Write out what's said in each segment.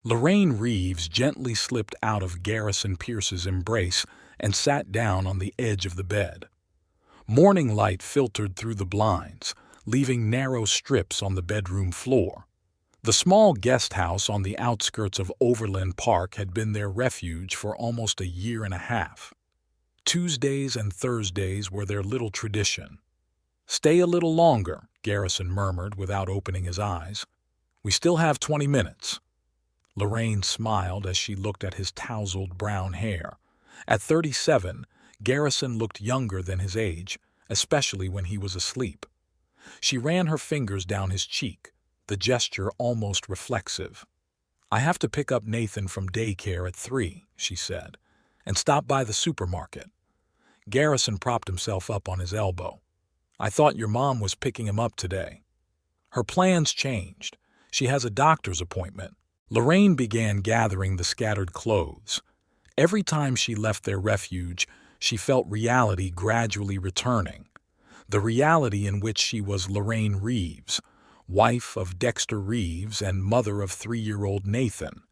Lorraine Reeves gently slipped out of Garrison Pierce's embrace and sat down on the edge of the bed. Morning light filtered through the blinds, leaving narrow strips on the bedroom floor. The small guest house on the outskirts of Overland Park had been their refuge for almost a year and a half. Tuesdays and Thursdays were their little tradition. "Stay a little longer," Garrison murmured without opening his eyes. "We still have 20 minutes." Lorraine smiled as she looked at his tousled brown hair. At 37, Garrison looked younger than his age, especially when he was asleep. She ran her fingers down his cheek, the gesture almost reflexive. "I have to pick up Nathan from daycare at 3, she said, "and stop by the supermarket." Garrison propped himself up on his elbow. "I thought your mom was picking him up today." "Her plans changed. She has a doctor's appointment." Lorraine began gathering the scattered clothes. Every time she left their refuge, she felt reality gradually returning. The reality in which she was Lorraine Reeves, wife of Dexter Reeves and mother of 3-year-old Nathan.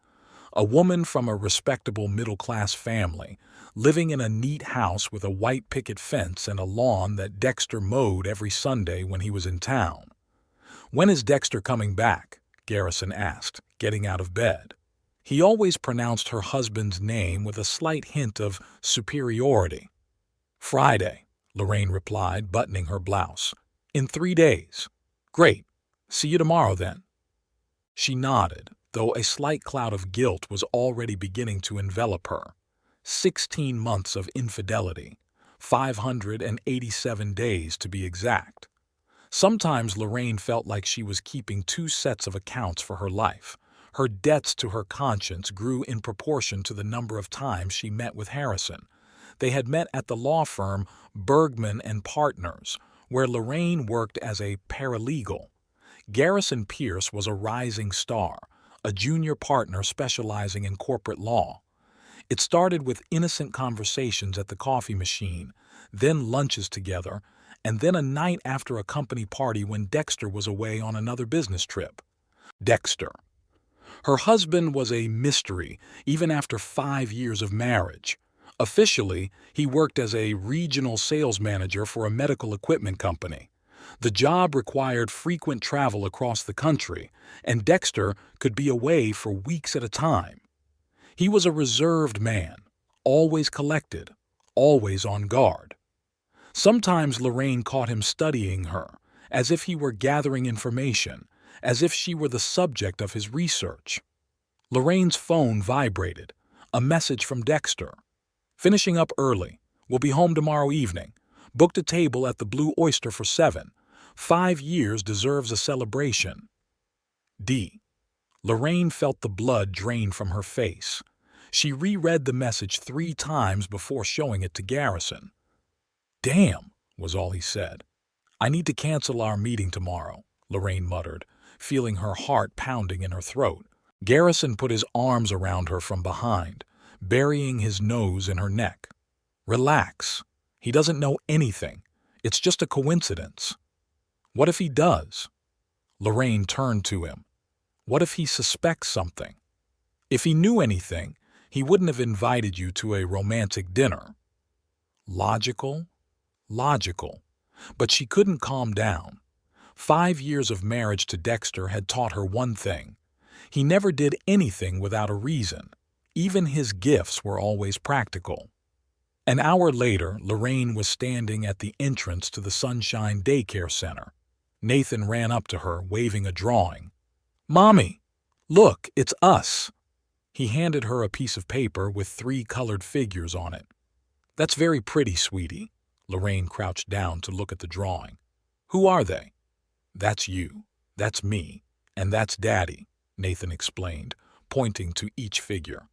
A woman from a respectable middle-class family, living in a neat house with a white picket fence and a lawn that Dexter mowed every Sunday when he was in town. "When is Dexter coming back?" Garrison asked, getting out of bed. He always pronounced her husband's name with a slight hint of superiority. "Friday," Lorraine replied, buttoning her blouse. "In 3 days." "Great. See you tomorrow, then." She nodded, though a slight cloud of guilt was already beginning to envelop her. 16 months of infidelity, 587 days to be exact. Sometimes Lorraine felt like she was keeping 2 sets of accounts for her life. Her debts to her conscience grew in proportion to the number of times she met with Harrison. They had met at the law firm Bergman and Partners, where Lorraine worked as a paralegal. Garrison Pierce was a rising star, a junior partner specializing in corporate law. It started with innocent conversations at the coffee machine, then lunches together, and then a night after a company party when Dexter was away on another business trip. Dexter. Her husband was a mystery even after 5 years of marriage. Officially, he worked as a regional sales manager for a medical equipment company. The job required frequent travel across the country, and Dexter could be away for weeks at a time. He was a reserved man, always collected, always on guard. Sometimes Lorraine caught him studying her, as if he were gathering information, as if she were the subject of his research. Lorraine's phone vibrated, a message from Dexter. "Finishing up early. We'll be home tomorrow evening. Booked a table at the Blue Oyster for 7. 5 years deserves a celebration. D." Lorraine felt the blood drain from her face. She reread the message 3 times before showing it to Garrison. "Damn," was all he said. "I need to cancel our meeting tomorrow," Lorraine muttered, feeling her heart pounding in her throat. Garrison put his arms around her from behind, burying his nose in her neck. "Relax. He doesn't know anything. It's just a coincidence." "What if he does?" Lorraine turned to him. "What if he suspects something? If he knew anything, he wouldn't have invited you to a romantic dinner." Logical? Logical. But she couldn't calm down. 5 years of marriage to Dexter had taught her one thing. He never did anything without a reason. Even his gifts were always practical. An hour later, Lorraine was standing at the entrance to the Sunshine Daycare Center. Nathan ran up to her, waving a drawing. "Mommy, look, it's us." He handed her a piece of paper with 3 colored figures on it. "That's very pretty, sweetie." Lorraine crouched down to look at the drawing. "Who are they?" "That's you, that's me, and that's Daddy," Nathan explained, pointing to each figure.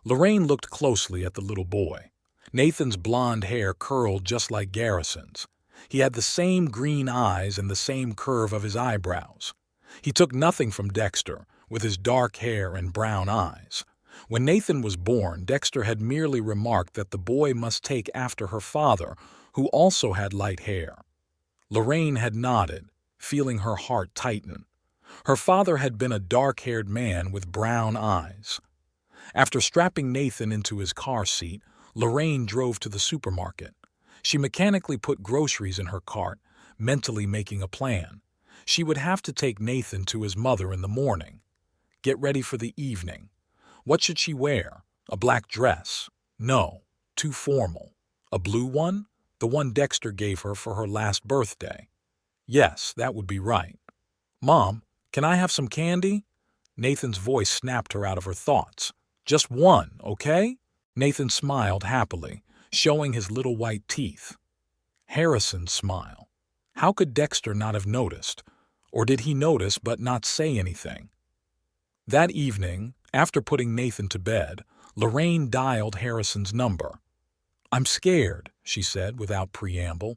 Lorraine looked closely at the little boy. Nathan's blonde hair curled just like Garrison's. He had the same green eyes and the same curve of his eyebrows. He took nothing from Dexter, with his dark hair and brown eyes. When Nathan was born, Dexter had merely remarked that the boy must take after her father, who also had light hair. Lorraine had nodded, feeling her heart tighten. Her father had been a dark-haired man with brown eyes. After strapping Nathan into his car seat, Lorraine drove to the supermarket. She mechanically put groceries in her cart, mentally making a plan. She would have to take Nathan to his mother in the morning. Get ready for the evening. What should she wear? A black dress? No, too formal. A blue one? The one Dexter gave her for her last birthday. Yes, that would be right. Mom, can I have some candy? Nathan's voice snapped her out of her thoughts. Just one, okay? Nathan smiled happily, showing his little white teeth. Harrison's smile. How could Dexter not have noticed? Or did he notice but not say anything? That evening, after putting Nathan to bed, Lorraine dialed Harrison's number. I'm scared, she said without preamble.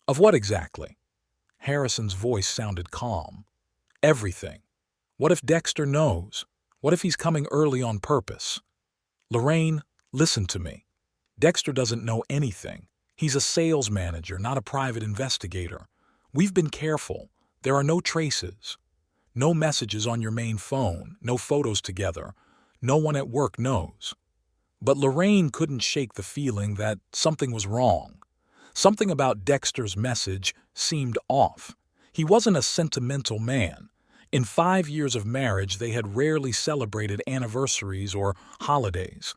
Of what exactly? Harrison's voice sounded calm. Everything. What if Dexter knows? What if he's coming early on purpose? Lorraine, listen to me. Dexter doesn't know anything. He's a sales manager, not a private investigator. We've been careful. There are no traces. No messages on your main phone, no photos together. No one at work knows. But Lorraine couldn't shake the feeling that something was wrong. Something about Dexter's message seemed off. He wasn't a sentimental man. In 5 years of marriage, they had rarely celebrated anniversaries or holidays.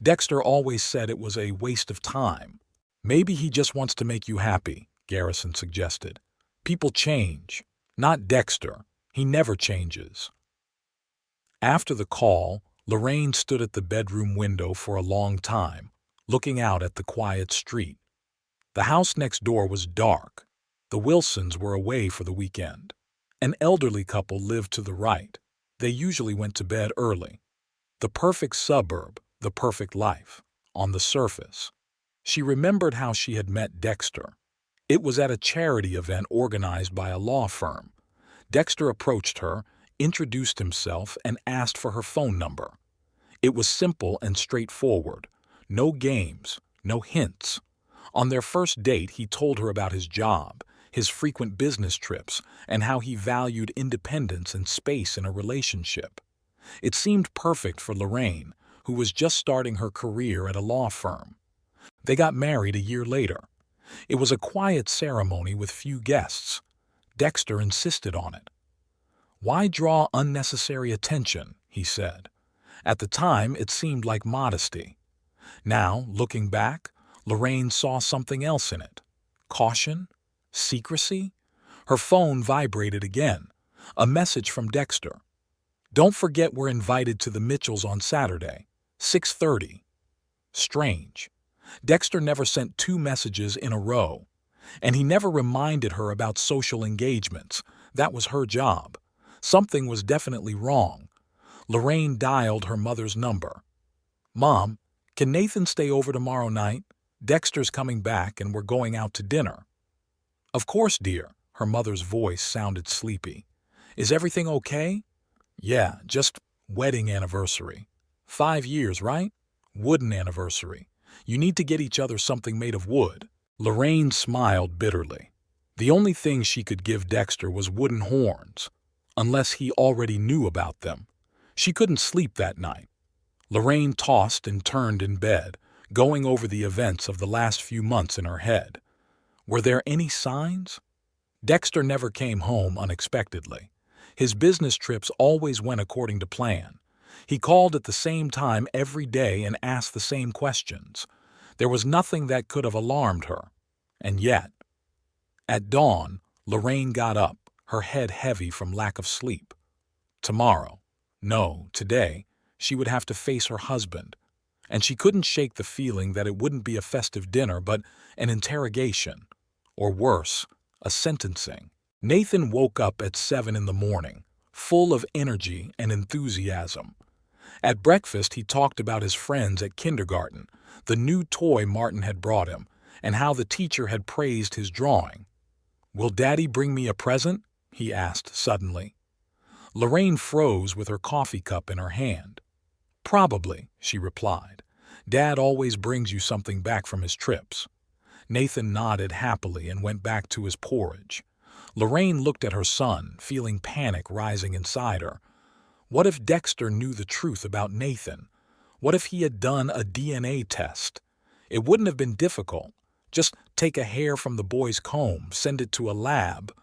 Dexter always said it was a waste of time. Maybe he just wants to make you happy, Garrison suggested. People change. Not Dexter. He never changes. After the call, Lorraine stood at the bedroom window for a long time, looking out at the quiet street. The house next door was dark. The Wilsons were away for the weekend. An elderly couple lived to the right. They usually went to bed early. The perfect suburb, the perfect life, on the surface. She remembered how she had met Dexter. It was at a charity event organized by a law firm. Dexter approached her, introduced himself, and asked for her phone number. It was simple and straightforward. No games, no hints. On their first date, he told her about his job, his frequent business trips, and how he valued independence and space in a relationship. It seemed perfect for Lorraine, who was just starting her career at a law firm. They got married a year later. It was a quiet ceremony with few guests. Dexter insisted on it. Why draw unnecessary attention, he said. At the time, it seemed like modesty. Now, looking back, Lorraine saw something else in it. Caution? Secrecy? Her phone vibrated again. A message from Dexter. Don't forget we're invited to the Mitchells on Saturday, 6:30. Strange. Dexter never sent 2 messages in a row. And he never reminded her about social engagements. That was her job. Something was definitely wrong. Lorraine dialed her mother's number. Mom, can Nathan stay over tomorrow night? Dexter's coming back and we're going out to dinner. Of course, dear. Her mother's voice sounded sleepy. Is everything okay? Yeah, just wedding anniversary. 5 years, right? Wooden anniversary. You need to get each other something made of wood. Lorraine smiled bitterly. The only thing she could give Dexter was wooden horns, unless he already knew about them. She couldn't sleep that night. Lorraine tossed and turned in bed, going over the events of the last few months in her head. Were there any signs? Dexter never came home unexpectedly. His business trips always went according to plan. He called at the same time every day and asked the same questions. There was nothing that could have alarmed her. And yet, at dawn, Lorraine got up, her head heavy from lack of sleep. Tomorrow, no, today, she would have to face her husband. And she couldn't shake the feeling that it wouldn't be a festive dinner, but an interrogation. Or worse, a sentencing. Nathan woke up at 7 in the morning, full of energy and enthusiasm. At breakfast, he talked about his friends at kindergarten, the new toy Martin had brought him, and how the teacher had praised his drawing. Will Daddy bring me a present? He asked suddenly. Lorraine froze with her coffee cup in her hand. Probably, she replied. Dad always brings you something back from his trips. Nathan nodded happily and went back to his porridge. Lorraine looked at her son, feeling panic rising inside her. What if Dexter knew the truth about Nathan? What if he had done a DNA test? It wouldn't have been difficult. Just take a hair from the boy's comb, send it to a lab.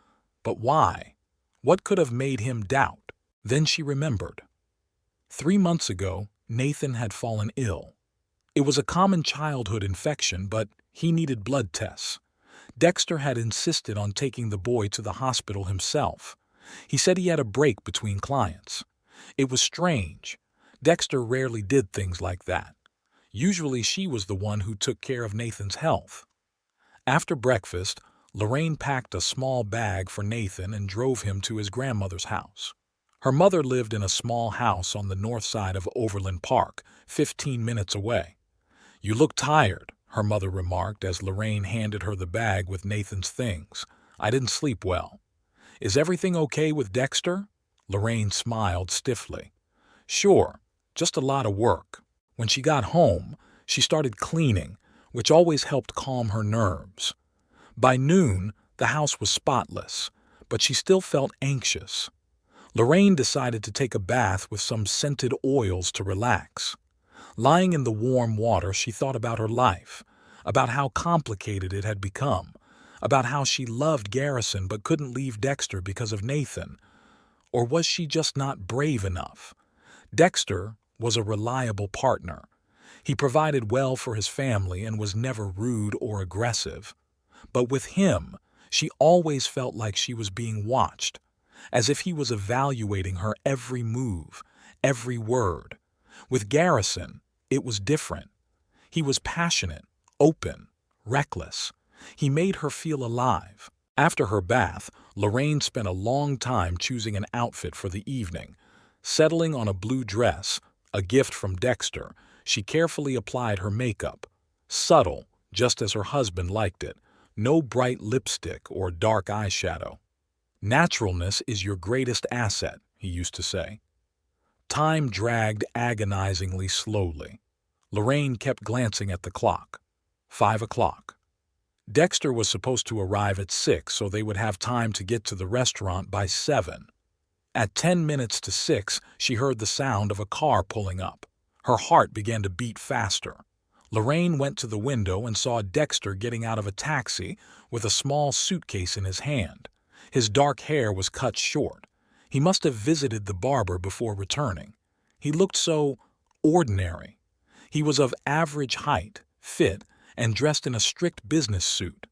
But why? What could have made him doubt? Then she remembered. 3 months ago, Nathan had fallen ill. It was a common childhood infection, but he needed blood tests. Dexter had insisted on taking the boy to the hospital himself. He said he had a break between clients. It was strange. Dexter rarely did things like that. Usually she was the one who took care of Nathan's health. After breakfast, Lorraine packed a small bag for Nathan and drove him to his grandmother's house. Her mother lived in a small house on the north side of Overland Park, 15 minutes away. "You look tired," her mother remarked as Lorraine handed her the bag with Nathan's things. "I didn't sleep well." "Is everything okay with Dexter?" Lorraine smiled stiffly. "Sure, just a lot of work." When she got home, she started cleaning, which always helped calm her nerves. By noon, the house was spotless, but she still felt anxious. Lorraine decided to take a bath with some scented oils to relax. Lying in the warm water, she thought about her life, about how complicated it had become, about how she loved Garrison but couldn't leave Dexter because of Nathan. Or was she just not brave enough? Dexter was a reliable partner. He provided well for his family and was never rude or aggressive. But with him, she always felt like she was being watched, as if he was evaluating her every move, every word. With Garrison, it was different. He was passionate, open, reckless. He made her feel alive. After her bath, Lorraine spent a long time choosing an outfit for the evening. Settling on a blue dress, a gift from Dexter, she carefully applied her makeup. Subtle, just as her husband liked it. No bright lipstick or dark eyeshadow. "Naturalness is your greatest asset," he used to say. Time dragged agonizingly slowly. Lorraine kept glancing at the clock. 5 o'clock. Dexter was supposed to arrive at 6, so they would have time to get to the restaurant by 7. At 10 minutes to 6, she heard the sound of a car pulling up. Her heart began to beat faster. Lorraine went to the window and saw Dexter getting out of a taxi with a small suitcase in his hand. His dark hair was cut short. He must have visited the barber before returning. He looked so ordinary. He was of average height, fit, and dressed in a strict business suit.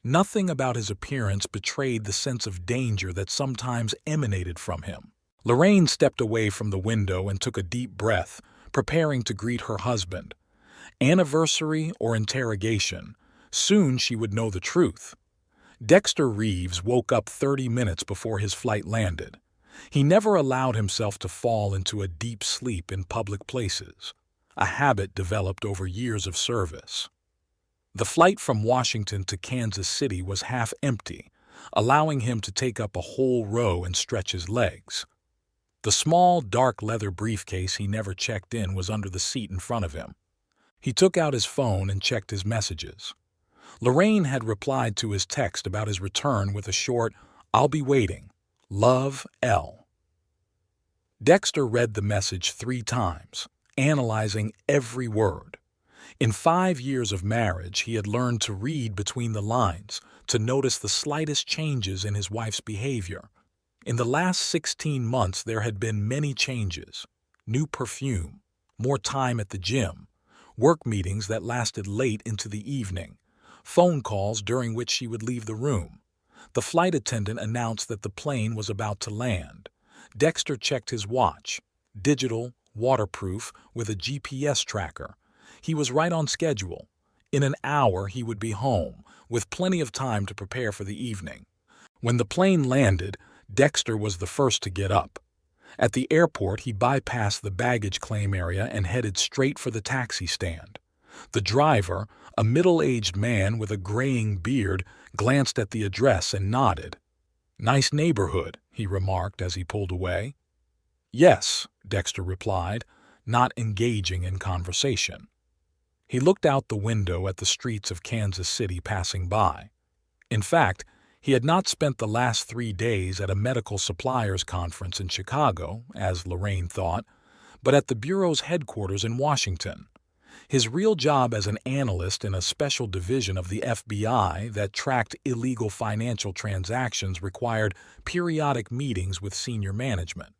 Nothing about his appearance betrayed the sense of danger that sometimes emanated from him. Lorraine stepped away from the window and took a deep breath, preparing to greet her husband. Anniversary or interrogation, soon she would know the truth. Dexter Reeves woke up 30 minutes before his flight landed. He never allowed himself to fall into a deep sleep in public places, a habit developed over years of service. The flight from Washington to Kansas City was half empty, allowing him to take up a whole row and stretch his legs. The small, dark leather briefcase he never checked in was under the seat in front of him. He took out his phone and checked his messages. Lorraine had replied to his text about his return with a short, "I'll be waiting. Love, L." Dexter read the message 3 times, analyzing every word. In 5 years of marriage, he had learned to read between the lines, to notice the slightest changes in his wife's behavior. In the last 16 months, there had been many changes. New perfume, more time at the gym, work meetings that lasted late into the evening, phone calls during which she would leave the room. The flight attendant announced that the plane was about to land. Dexter checked his watch, digital, waterproof, with a GPS tracker. He was right on schedule. In an hour he would be home, with plenty of time to prepare for the evening. When the plane landed, Dexter was the first to get up. At the airport, he bypassed the baggage claim area and headed straight for the taxi stand. The driver, a middle-aged man with a graying beard, glanced at the address and nodded. "Nice neighborhood," he remarked as he pulled away. "Yes," Dexter replied, not engaging in conversation. He looked out the window at the streets of Kansas City passing by. In fact, He had not spent the last 3 days at a medical suppliers conference in Chicago, as Lorraine thought, but at the Bureau's headquarters in Washington. His real job as an analyst in a special division of the FBI that tracked illegal financial transactions required periodic meetings with senior management.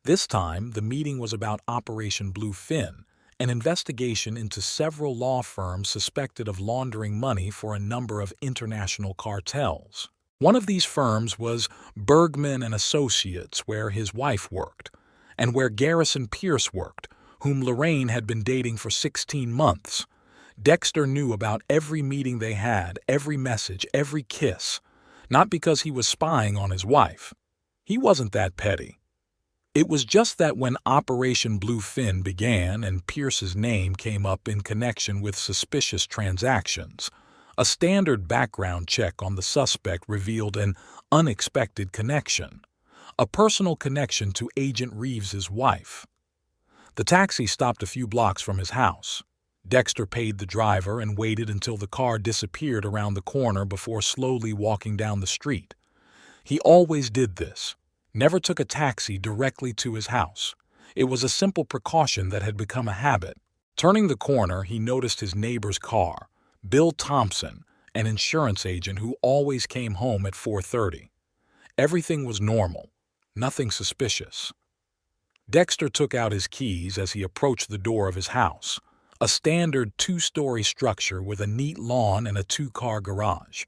This time, the meeting was about Operation Bluefin, an investigation into several law firms suspected of laundering money for a number of international cartels. One of these firms was Bergman and Associates, where his wife worked, and where Garrison Pierce worked, whom Lorraine had been dating for 16 months. Dexter knew about every meeting they had, every message, every kiss, not because he was spying on his wife. He wasn't that petty. It was just that when Operation Bluefin began and Pierce's name came up in connection with suspicious transactions, a standard background check on the suspect revealed an unexpected connection, a personal connection to Agent Reeves's wife. The taxi stopped a few blocks from his house. Dexter paid the driver and waited until the car disappeared around the corner before slowly walking down the street. He always did this. Never took a taxi directly to his house. It was a simple precaution that had become a habit. Turning the corner, he noticed his neighbor's car, Bill Thompson, an insurance agent who always came home at 4:30. Everything was normal, nothing suspicious. Dexter took out his keys as he approached the door of his house, a standard 2-story structure with a neat lawn and a 2-car garage.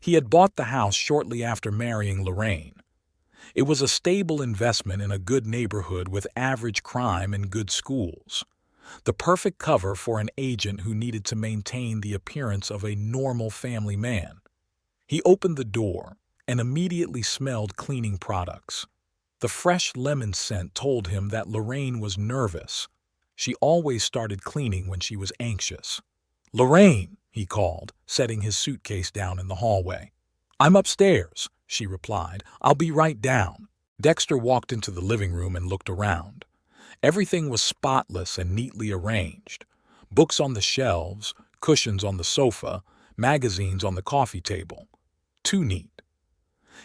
He had bought the house shortly after marrying Lorraine. It was a stable investment in a good neighborhood with average crime and good schools. The perfect cover for an agent who needed to maintain the appearance of a normal family man. He opened the door and immediately smelled cleaning products. The fresh lemon scent told him that Lorraine was nervous. She always started cleaning when she was anxious. "Lorraine," he called, setting his suitcase down in the hallway. "I'm upstairs," she replied. "I'll be right down." Dexter walked into the living room and looked around. Everything was spotless and neatly arranged. Books on the shelves, cushions on the sofa, magazines on the coffee table. Too neat.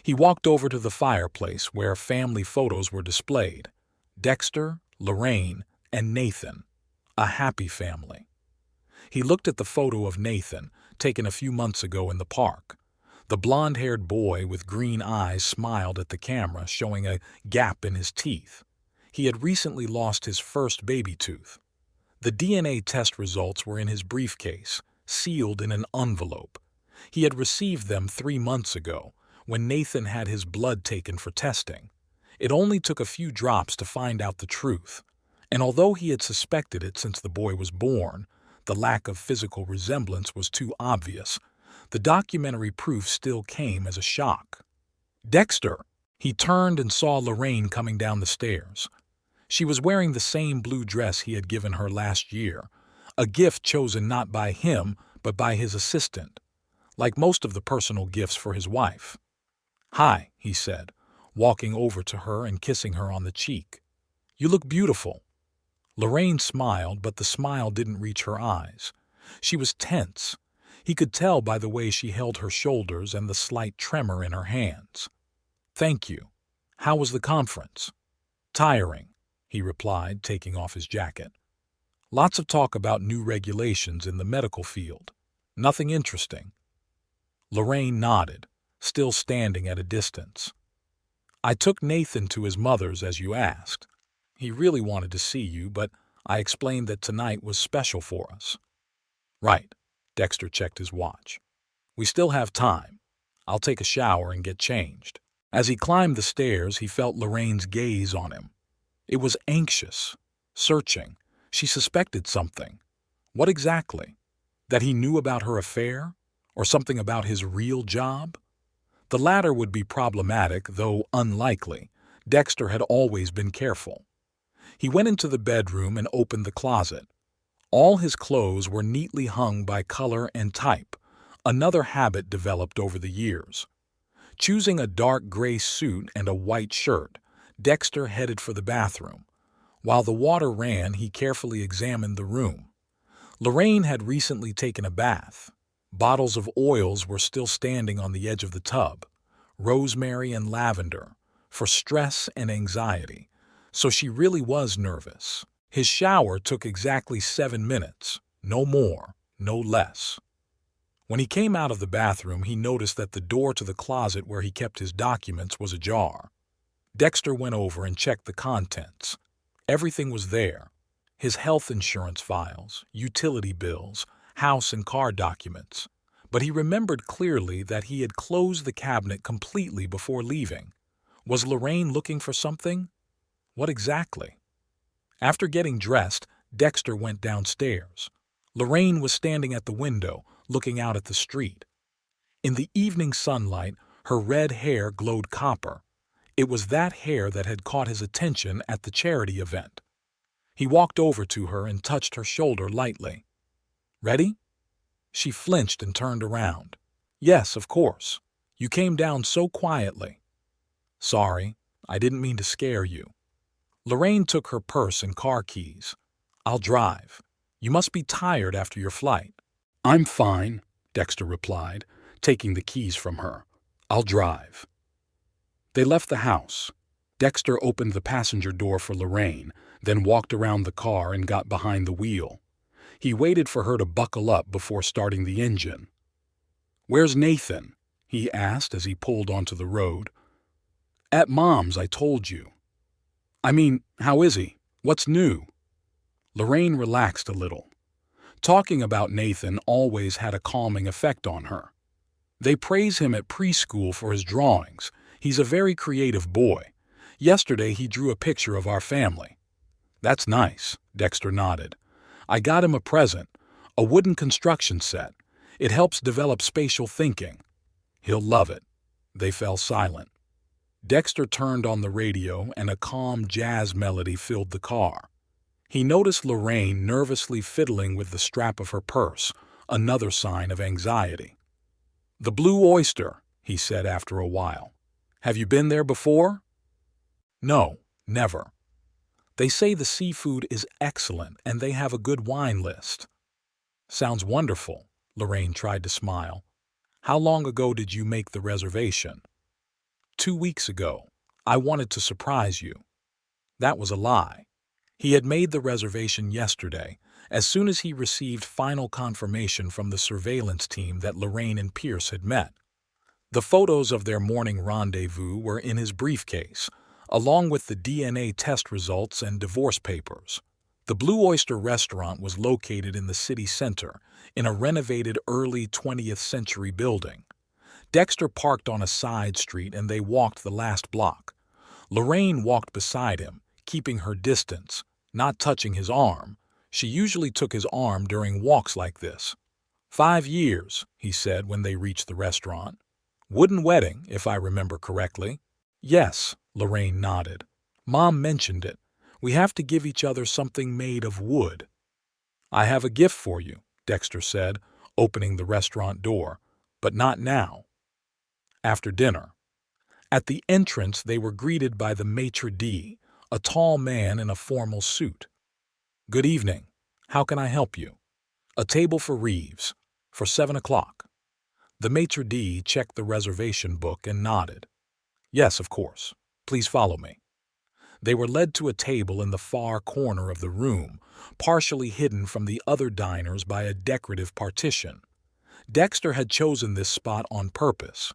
He walked over to the fireplace where family photos were displayed. Dexter, Lorraine, and Nathan. A happy family. He looked at the photo of Nathan, taken a few months ago in the park. The blonde-haired boy with green eyes smiled at the camera, showing a gap in his teeth. He had recently lost his first baby tooth. The DNA test results were in his briefcase, sealed in an envelope. He had received them 3 months ago, when Nathan had his blood taken for testing. It only took a few drops to find out the truth, and although he had suspected it since the boy was born, the lack of physical resemblance was too obvious. The documentary proof still came as a shock. "Dexter!" He turned and saw Lorraine coming down the stairs. She was wearing the same blue dress he had given her last year, a gift chosen not by him but by his assistant, like most of the personal gifts for his wife. "Hi," he said, walking over to her and kissing her on the cheek. "You look beautiful." Lorraine smiled, but the smile didn't reach her eyes. She was tense. He could tell by the way she held her shoulders and the slight tremor in her hands. "Thank you. How was the conference?" "Tiring," he replied, taking off his jacket. "Lots of talk about new regulations in the medical field. Nothing interesting." Lorraine nodded, still standing at a distance. "I took Nathan to his mother's as you asked. He really wanted to see you, but I explained that tonight was special for us." "Right." Dexter checked his watch. "We still have time. I'll take a shower and get changed." As he climbed the stairs, he felt Lorraine's gaze on him. It was anxious, searching. She suspected something. What exactly? That he knew about her affair? Or something about his real job? The latter would be problematic, though unlikely. Dexter had always been careful. He went into the bedroom and opened the closet. All his clothes were neatly hung by color and type, another habit developed over the years. Choosing a dark gray suit and a white shirt, Dexter headed for the bathroom. While the water ran, he carefully examined the room. Lorraine had recently taken a bath. Bottles of oils were still standing on the edge of the tub, rosemary and lavender, for stress and anxiety, so she really was nervous. His shower took exactly 7 minutes, no more, no less. When he came out of the bathroom, he noticed that the door to the closet where he kept his documents was ajar. Dexter went over and checked the contents. Everything was there: his health insurance files, utility bills, house and car documents. But he remembered clearly that he had closed the cabinet completely before leaving. Was Lorraine looking for something? What exactly? After getting dressed, Dexter went downstairs. Lorraine was standing at the window, looking out at the street. In the evening sunlight, her red hair glowed copper. It was that hair that had caught his attention at the charity event. He walked over to her and touched her shoulder lightly. "Ready?" She flinched and turned around. "Yes, of course. You came down so quietly." "Sorry, I didn't mean to scare you." Lorraine took her purse and car keys. "I'll drive. You must be tired after your flight." "I'm fine," Dexter replied, taking the keys from her. "I'll drive." They left the house. Dexter opened the passenger door for Lorraine, then walked around the car and got behind the wheel. He waited for her to buckle up before starting the engine. "Where's Nathan?" he asked as he pulled onto the road. "At Mom's, I told you." "I mean, how is he? What's new?" Lorraine relaxed a little. Talking about Nathan always had a calming effect on her. "They praise him at preschool for his drawings. He's a very creative boy. Yesterday he drew a picture of our family." "That's nice," Dexter nodded. "I got him a present, a wooden construction set. It helps develop spatial thinking. He'll love it." They fell silent. Dexter turned on the radio and a calm jazz melody filled the car. He noticed Lorraine nervously fiddling with the strap of her purse, another sign of anxiety. "The Blue Oyster," he said after a while. "Have you been there before?" "No, never. They say the seafood is excellent and they have a good wine list." "Sounds wonderful," Lorraine tried to smile. "How long ago did you make the reservation?" 2 weeks ago. I wanted to surprise you." That was a lie. He had made the reservation yesterday, as soon as he received final confirmation from the surveillance team that Lorraine and Pierce had met. The photos of their morning rendezvous were in his briefcase, along with the DNA test results and divorce papers. The Blue Oyster restaurant was located in the city center, in a renovated early 20th century building. Dexter parked on a side street and they walked the last block. Lorraine walked beside him, keeping her distance, not touching his arm. She usually took his arm during walks like this. 5 years, he said when they reached the restaurant. "Wooden wedding, if I remember correctly." "Yes," Lorraine nodded. "Mom mentioned it. We have to give each other something made of wood." "I have a gift for you," Dexter said, opening the restaurant door. "But not now. After dinner." At the entrance they were greeted by the maitre d', a tall man in a formal suit. "Good evening. How can I help you?" "A table for Reeves. For 7 o'clock." The maitre d' checked the reservation book and nodded. "Yes, of course. Please follow me." They were led to a table in the far corner of the room, partially hidden from the other diners by a decorative partition. Dexter had chosen this spot on purpose.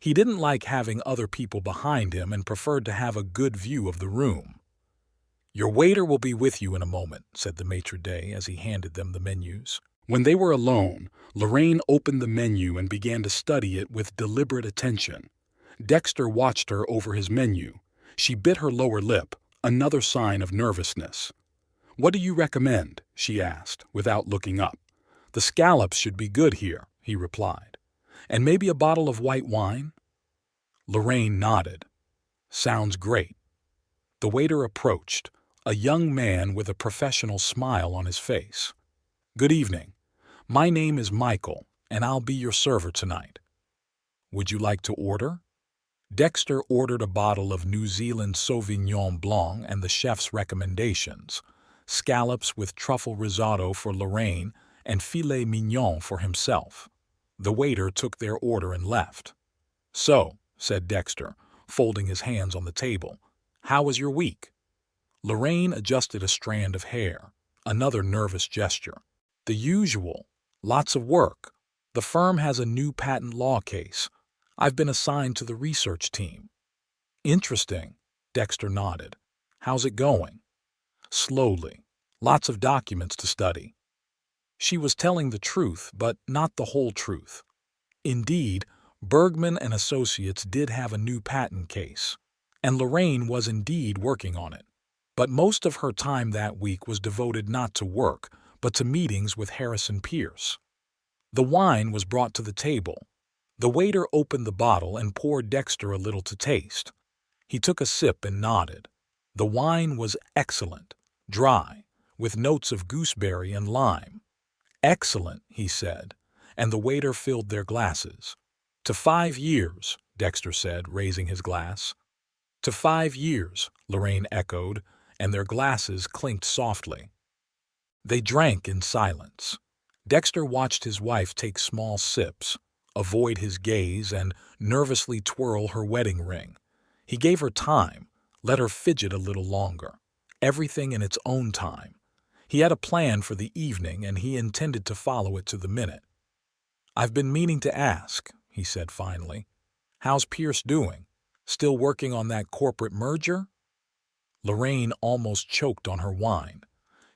He didn't like having other people behind him and preferred to have a good view of the room. "Your waiter will be with you in a moment," said the maitre d' as he handed them the menus. When they were alone, Lorraine opened the menu and began to study it with deliberate attention. Dexter watched her over his menu. She bit her lower lip, another sign of nervousness. "What do you recommend?" she asked, without looking up. "The scallops should be good here," he replied. "And maybe a bottle of white wine?" Lorraine nodded. "Sounds great." The waiter approached, a young man with a professional smile on his face. "Good evening. My name is Michael, and I'll be your server tonight. Would you like to order?" Dexter ordered a bottle of New Zealand Sauvignon Blanc and the chef's recommendations: scallops with truffle risotto for Lorraine and filet mignon for himself. The waiter took their order and left. "So," said Dexter, folding his hands on the table, "how was your week?" Lorraine adjusted a strand of hair, another nervous gesture. "The usual. Lots of work. The firm has a new patent law case. I've been assigned to the research team." "Interesting," Dexter nodded. "How's it going?" "Slowly. Lots of documents to study." She was telling the truth, but not the whole truth. Indeed, Bergman and Associates did have a new patent case, and Lorraine was indeed working on it. But most of her time that week was devoted not to work, but to meetings with Harrison Pierce. The wine was brought to the table. The waiter opened the bottle and poured Dexter a little to taste. He took a sip and nodded. The wine was excellent, dry, with notes of gooseberry and lime. "Excellent," he said, and the waiter filled their glasses. "To 5 years," Dexter said, raising his glass. "To 5 years," Lorraine echoed, and their glasses clinked softly. They drank in silence. Dexter watched his wife take small sips, avoid his gaze, and nervously twirl her wedding ring. He gave her time, let her fidget a little longer. Everything in its own time. He had a plan for the evening, and he intended to follow it to the minute. "I've been meaning to ask," he said finally. "How's Pierce doing? Still working on that corporate merger?" Lorraine almost choked on her wine.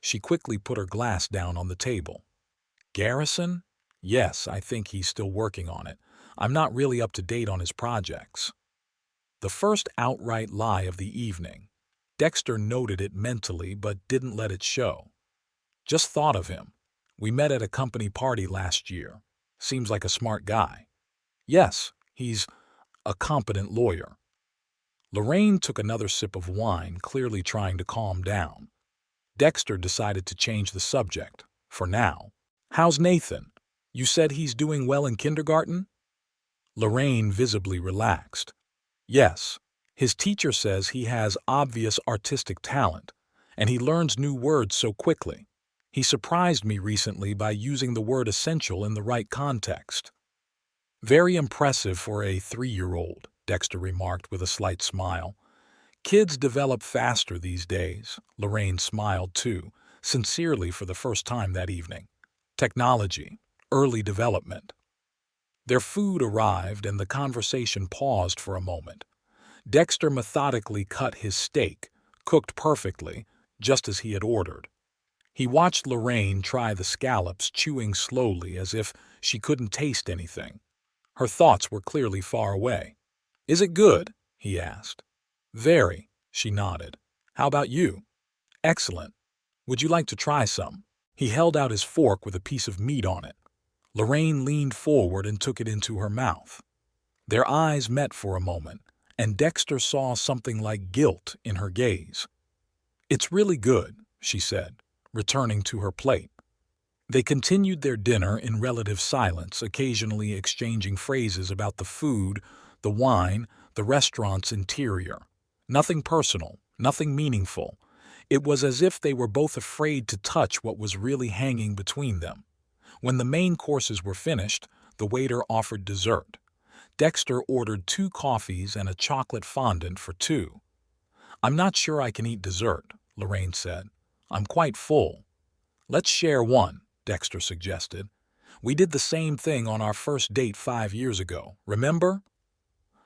She quickly put her glass down on the table. "Garrison? Yes, I think he's still working on it. I'm not really up to date on his projects." The first outright lie of the evening. Dexter noted it mentally but didn't let it show. "Just thought of him. We met at a company party last year. Seems like a smart guy." "Yes, he's a competent lawyer." Lorraine took another sip of wine, clearly trying to calm down. Dexter decided to change the subject, for now. "How's Nathan? You said he's doing well in kindergarten?" Lorraine visibly relaxed. "Yes, his teacher says he has obvious artistic talent, and he learns new words so quickly. He surprised me recently by using the word essential in the right context." "Very impressive for a 3-year-old, Dexter remarked with a slight smile. "Kids develop faster these days." Lorraine smiled too, sincerely for the first time that evening. "Technology, early development." Their food arrived and the conversation paused for a moment. Dexter methodically cut his steak, cooked perfectly, just as he had ordered. He watched Lorraine try the scallops, chewing slowly as if she couldn't taste anything. Her thoughts were clearly far away. "Is it good?" he asked. "Very," she nodded. "How about you?" "Excellent. Would you like to try some?" He held out his fork with a piece of meat on it. Lorraine leaned forward and took it into her mouth. Their eyes met for a moment, and Dexter saw something like guilt in her gaze. "It's really good," she said, returning to her plate. They continued their dinner in relative silence, occasionally exchanging phrases about the food, the wine, the restaurant's interior. Nothing personal, nothing meaningful. It was as if they were both afraid to touch what was really hanging between them. When the main courses were finished, the waiter offered dessert. Dexter ordered 2 coffees and a chocolate fondant for 2. "I'm not sure I can eat dessert," Lorraine said. "I'm quite full." "Let's share one," Dexter suggested. "We did the same thing on our first date 5 years ago, remember?"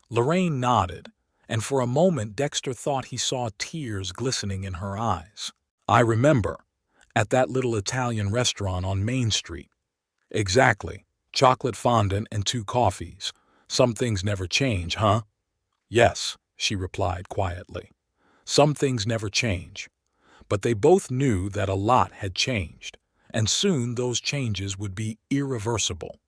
Lorraine nodded, and for a moment Dexter thought he saw tears glistening in her eyes. "I remember. At that little Italian restaurant on Main Street." "Exactly. Chocolate fondant and 2 coffees. Some things never change, huh?" "Yes," she replied quietly. "Some things never change." But they both knew that a lot had changed, and soon those changes would be irreversible.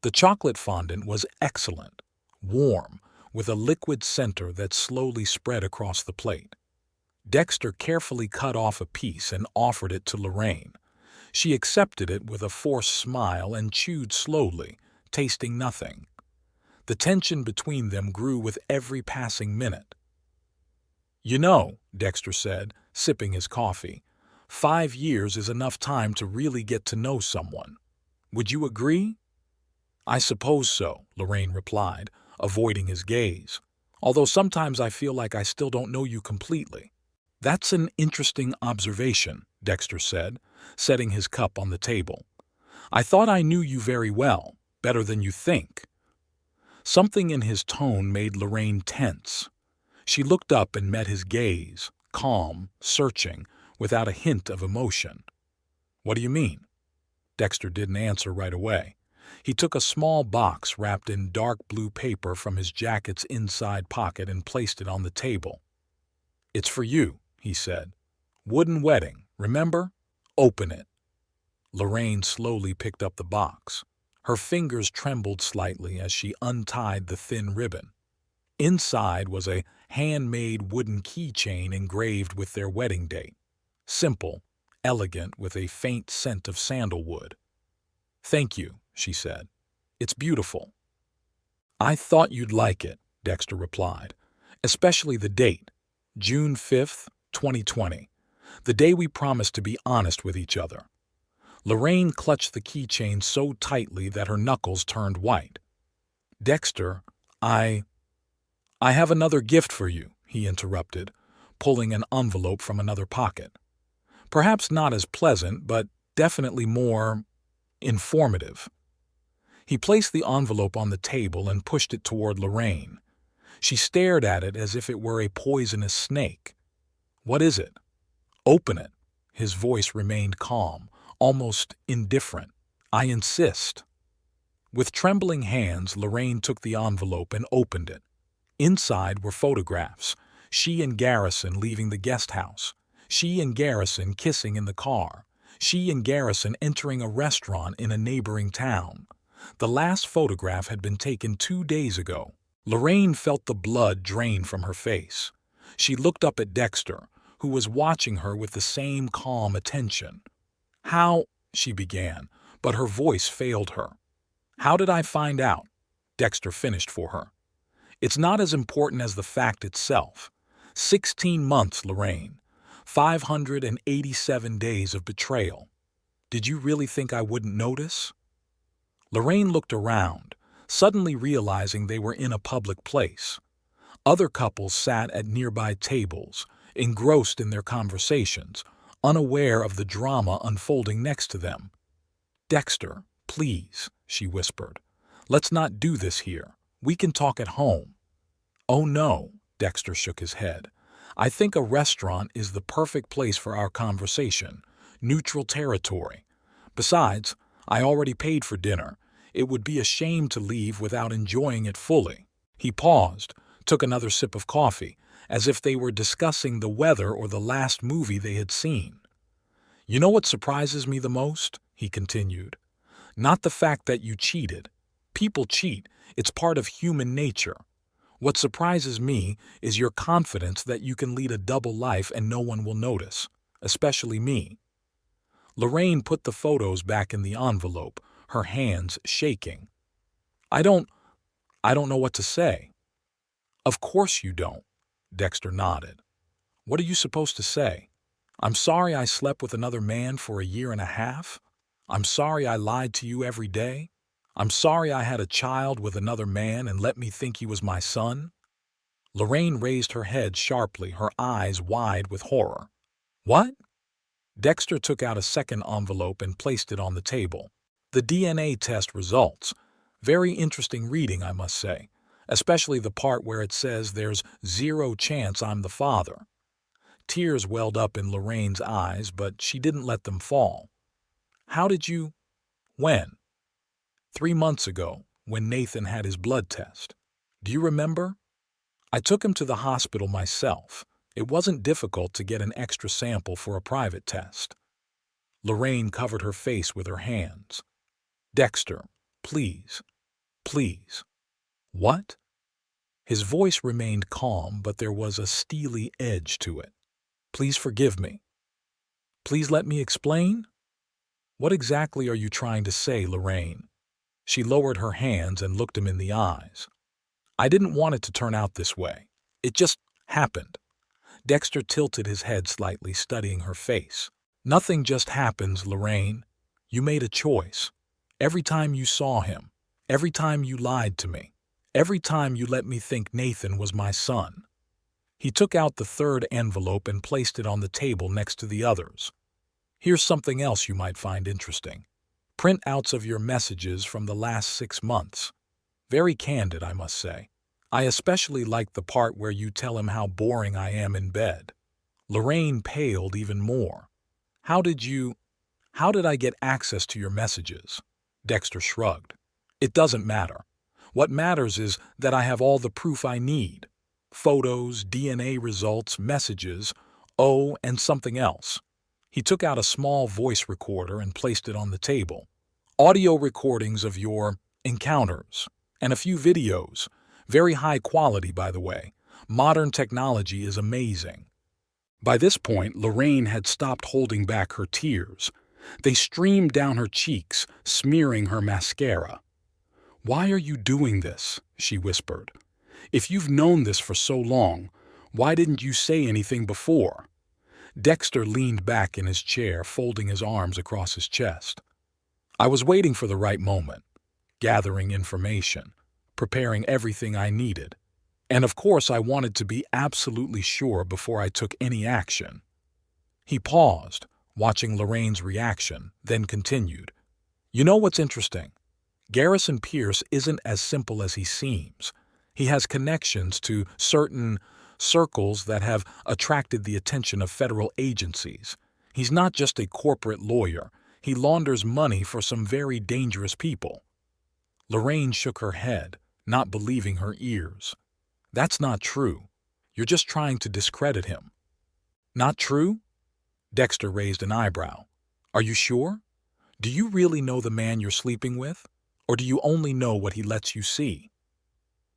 The chocolate fondant was excellent, warm, with a liquid center that slowly spread across the plate. Dexter carefully cut off a piece and offered it to Lorraine. She accepted it with a forced smile and chewed slowly, tasting nothing. The tension between them grew with every passing minute. "You know," Dexter said, sipping his coffee, 5 years is enough time to really get to know someone. Would you agree?" I suppose so, Lorraine replied, avoiding his gaze. Although sometimes I feel like I still don't know you completely. That's an interesting observation, Dexter said, setting his cup on the table. I thought I knew you very well, better than you think. Something in his tone made Lorraine tense. She looked up and met his gaze, calm, searching, without a hint of emotion. What do you mean? Dexter didn't answer right away. He took a small box wrapped in dark blue paper from his jacket's inside pocket and placed it on the table. It's for you, he said. Wooden wedding, remember? Open it. Lorraine slowly picked up the box. Her fingers trembled slightly as she untied the thin ribbon. Inside was a handmade wooden keychain engraved with their wedding date. Simple, elegant, with a faint scent of sandalwood. Thank you, she said. It's beautiful. I thought you'd like it, Dexter replied. Especially the date, June 5th, 2020. The day we promised to be honest with each other. Lorraine clutched the keychain so tightly that her knuckles turned white. Dexter, I have another gift for you, he interrupted, pulling an envelope from another pocket. Perhaps not as pleasant, but definitely more informative. He placed the envelope on the table and pushed it toward Lorraine. She stared at it as if it were a poisonous snake. What is it? Open it. His voice remained calm, almost indifferent. I insist. With trembling hands, Lorraine took the envelope and opened it. Inside were photographs. She and Garrison leaving the guest house. She and Garrison kissing in the car. She and Garrison entering a restaurant in a neighboring town. The last photograph had been taken 2 days ago. Lorraine felt the blood drain from her face. She looked up at Dexter, who was watching her with the same calm attention. How, she began, but her voice failed her. How did I find out? Dexter finished for her. It's not as important as the fact itself. 16 months, Lorraine. 587 days of betrayal. Did you really think I wouldn't notice? Lorraine looked around, suddenly realizing they were in a public place. Other couples sat at nearby tables, engrossed in their conversations, unaware of the drama unfolding next to them. Dexter, please, she whispered. Let's not do this here. We can talk at home. Oh no, Dexter shook his head. I think a restaurant is the perfect place for our conversation, neutral territory. Besides, I already paid for dinner. It would be a shame to leave without enjoying it fully. He paused, took another sip of coffee, as if they were discussing the weather or the last movie they had seen. You know what surprises me the most? He continued. Not the fact that you cheated. People cheat. It's part of human nature. What surprises me is your confidence that you can lead a double life and no one will notice, especially me. Lorraine put the photos back in the envelope, her hands shaking. I don't know what to say. Of course you don't, Dexter nodded. What are you supposed to say? I'm sorry I slept with another man for 1.5 years? I'm sorry I lied to you every day? I'm sorry I had a child with another man and let me think he was my son? Lorraine raised her head sharply, her eyes wide with horror. What? Dexter took out a second envelope and placed it on the table. The DNA test results. Very interesting reading, I must say, especially the part where it says there's 0 chance I'm the father. Tears welled up in Lorraine's eyes, but she didn't let them fall. How did you? When? 3 months ago, when Nathan had his blood test. Do you remember? I took him to the hospital myself. It wasn't difficult to get an extra sample for a private test. Lorraine covered her face with her hands. Dexter, please, please. What? His voice remained calm, but there was a steely edge to it. Please forgive me. Please let me explain? What exactly are you trying to say, Lorraine? She lowered her hands and looked him in the eyes. I didn't want it to turn out this way. It just happened. Dexter tilted his head slightly, studying her face. Nothing just happens, Lorraine. You made a choice. Every time you saw him, Every time you lied to me. Every time you let me think Nathan was my son." He took out the third envelope and placed it on the table next to the others. "Here's something else you might find interesting. Printouts of your messages from the last 6 months. Very candid, I must say. I especially like the part where you tell him how boring I am in bed." Lorraine paled even more. How did I get access to your messages?" Dexter shrugged. "It doesn't matter. What matters is that I have all the proof I need. Photos, DNA results, messages, oh, and something else." He took out a small voice recorder and placed it on the table. "Audio recordings of your encounters, and a few videos. Very high quality, by the way. Modern technology is amazing." By this point, Lorraine had stopped holding back her tears. They streamed down her cheeks, smearing her mascara. "Why are you doing this?" she whispered. "If you've known this for so long, why didn't you say anything before?" Dexter leaned back in his chair, folding his arms across his chest. "I was waiting for the right moment, gathering information, preparing everything I needed. And of course I wanted to be absolutely sure before I took any action." He paused, watching Lorraine's reaction, then continued. "You know what's interesting? Garrison Pierce isn't as simple as he seems. He has connections to certain circles that have attracted the attention of federal agencies. He's not just a corporate lawyer. He launders money for some very dangerous people." Lorraine shook her head, not believing her ears. "That's not true. You're just trying to discredit him." "Not true?" Dexter raised an eyebrow. "Are you sure? Do you really know the man you're sleeping with? Or do you only know what he lets you see?"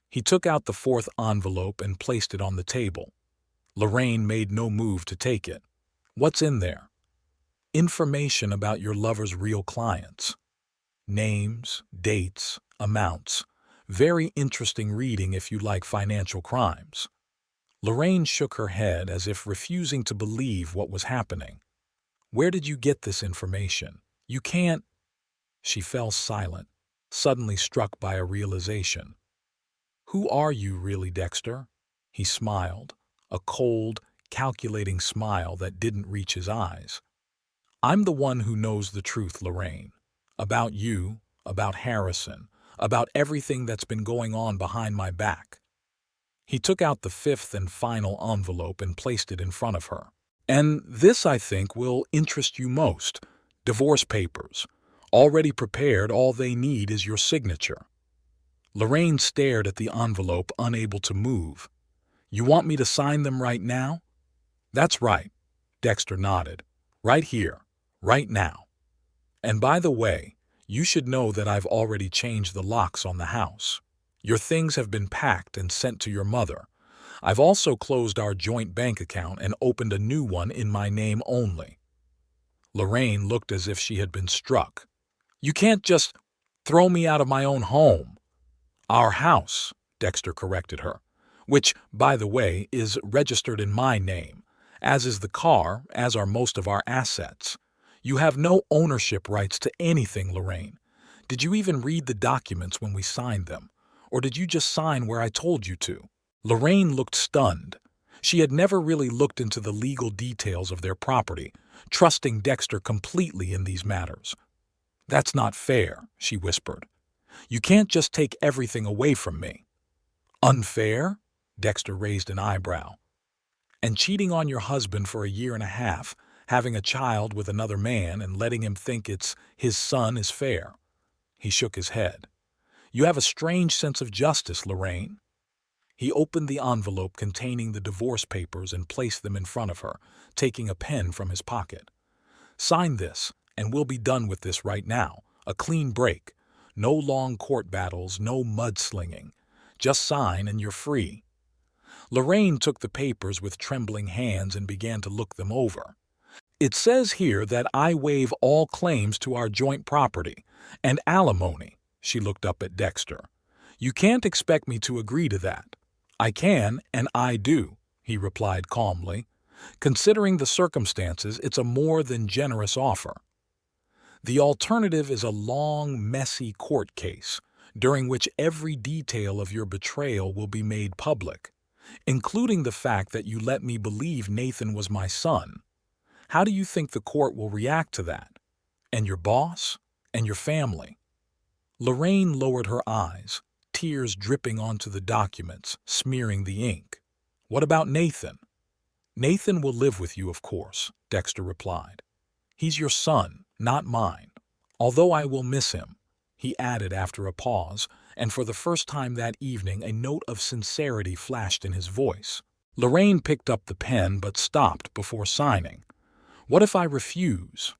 He took out the fourth envelope and placed it on the table. Lorraine made no move to take it. "What's in there?" "Information about your lover's real clients. Names, dates, amounts. Very interesting reading if you like financial crimes." Lorraine shook her head as if refusing to believe what was happening. "Where did you get this information? You can't—" She fell silent, suddenly struck by a realization. "Who are you really, Dexter?" He smiled, a cold, calculating smile that didn't reach his eyes. "I'm the one who knows the truth, Lorraine. About you, about Harrison, about everything that's been going on behind my back." He took out the fifth and final envelope and placed it in front of her. "And this, I think, will interest you most. Divorce papers. Already prepared, all they need is your signature." Lorraine stared at the envelope, unable to move. "You want me to sign them right now?" "That's right," Dexter nodded. "Right here, right now. And by the way, you should know that I've already changed the locks on the house. Your things have been packed and sent to your mother. I've also closed our joint bank account and opened a new one in my name only." Lorraine looked as if she had been struck. "You can't just throw me out of my own home." "Our house," Dexter corrected her, "which, by the way, is registered in my name, as is the car, as are most of our assets. You have no ownership rights to anything, Lorraine. Did you even read the documents when we signed them? Or did you just sign where I told you to?" Lorraine looked stunned. She had never really looked into the legal details of their property, trusting Dexter completely in these matters. "That's not fair," she whispered. "You can't just take everything away from me." "Unfair?" Dexter raised an eyebrow. "And cheating on your husband for a year and a half, having a child with another man and letting him think it's his son is fair." He shook his head. "You have a strange sense of justice, Lorraine." He opened the envelope containing the divorce papers and placed them in front of her, taking a pen from his pocket. "Sign this, and we'll be done with this right now. A clean break. No long court battles, no mudslinging. Just sign and you're free." Lorraine took the papers with trembling hands and began to look them over. "It says here that I waive all claims to our joint property and alimony." She looked up at Dexter. "You can't expect me to agree to that." "I can, and I do," he replied calmly. "Considering the circumstances, it's a more than generous offer. The alternative is a long, messy court case. during which every detail of your betrayal will be made public, including the fact that you let me believe Nathan was my son. How do you think the court will react to that? And your boss? And your family?" Lorraine lowered her eyes, tears dripping onto the documents, smearing the ink. "What about Nathan?" "Nathan will live with you, of course," Dexter replied. "He's your son, not mine. Although I will miss him," he added after a pause, and for the first time that evening a note of sincerity flashed in his voice. Lorraine picked up the pen but stopped before signing. "What if I refuse?"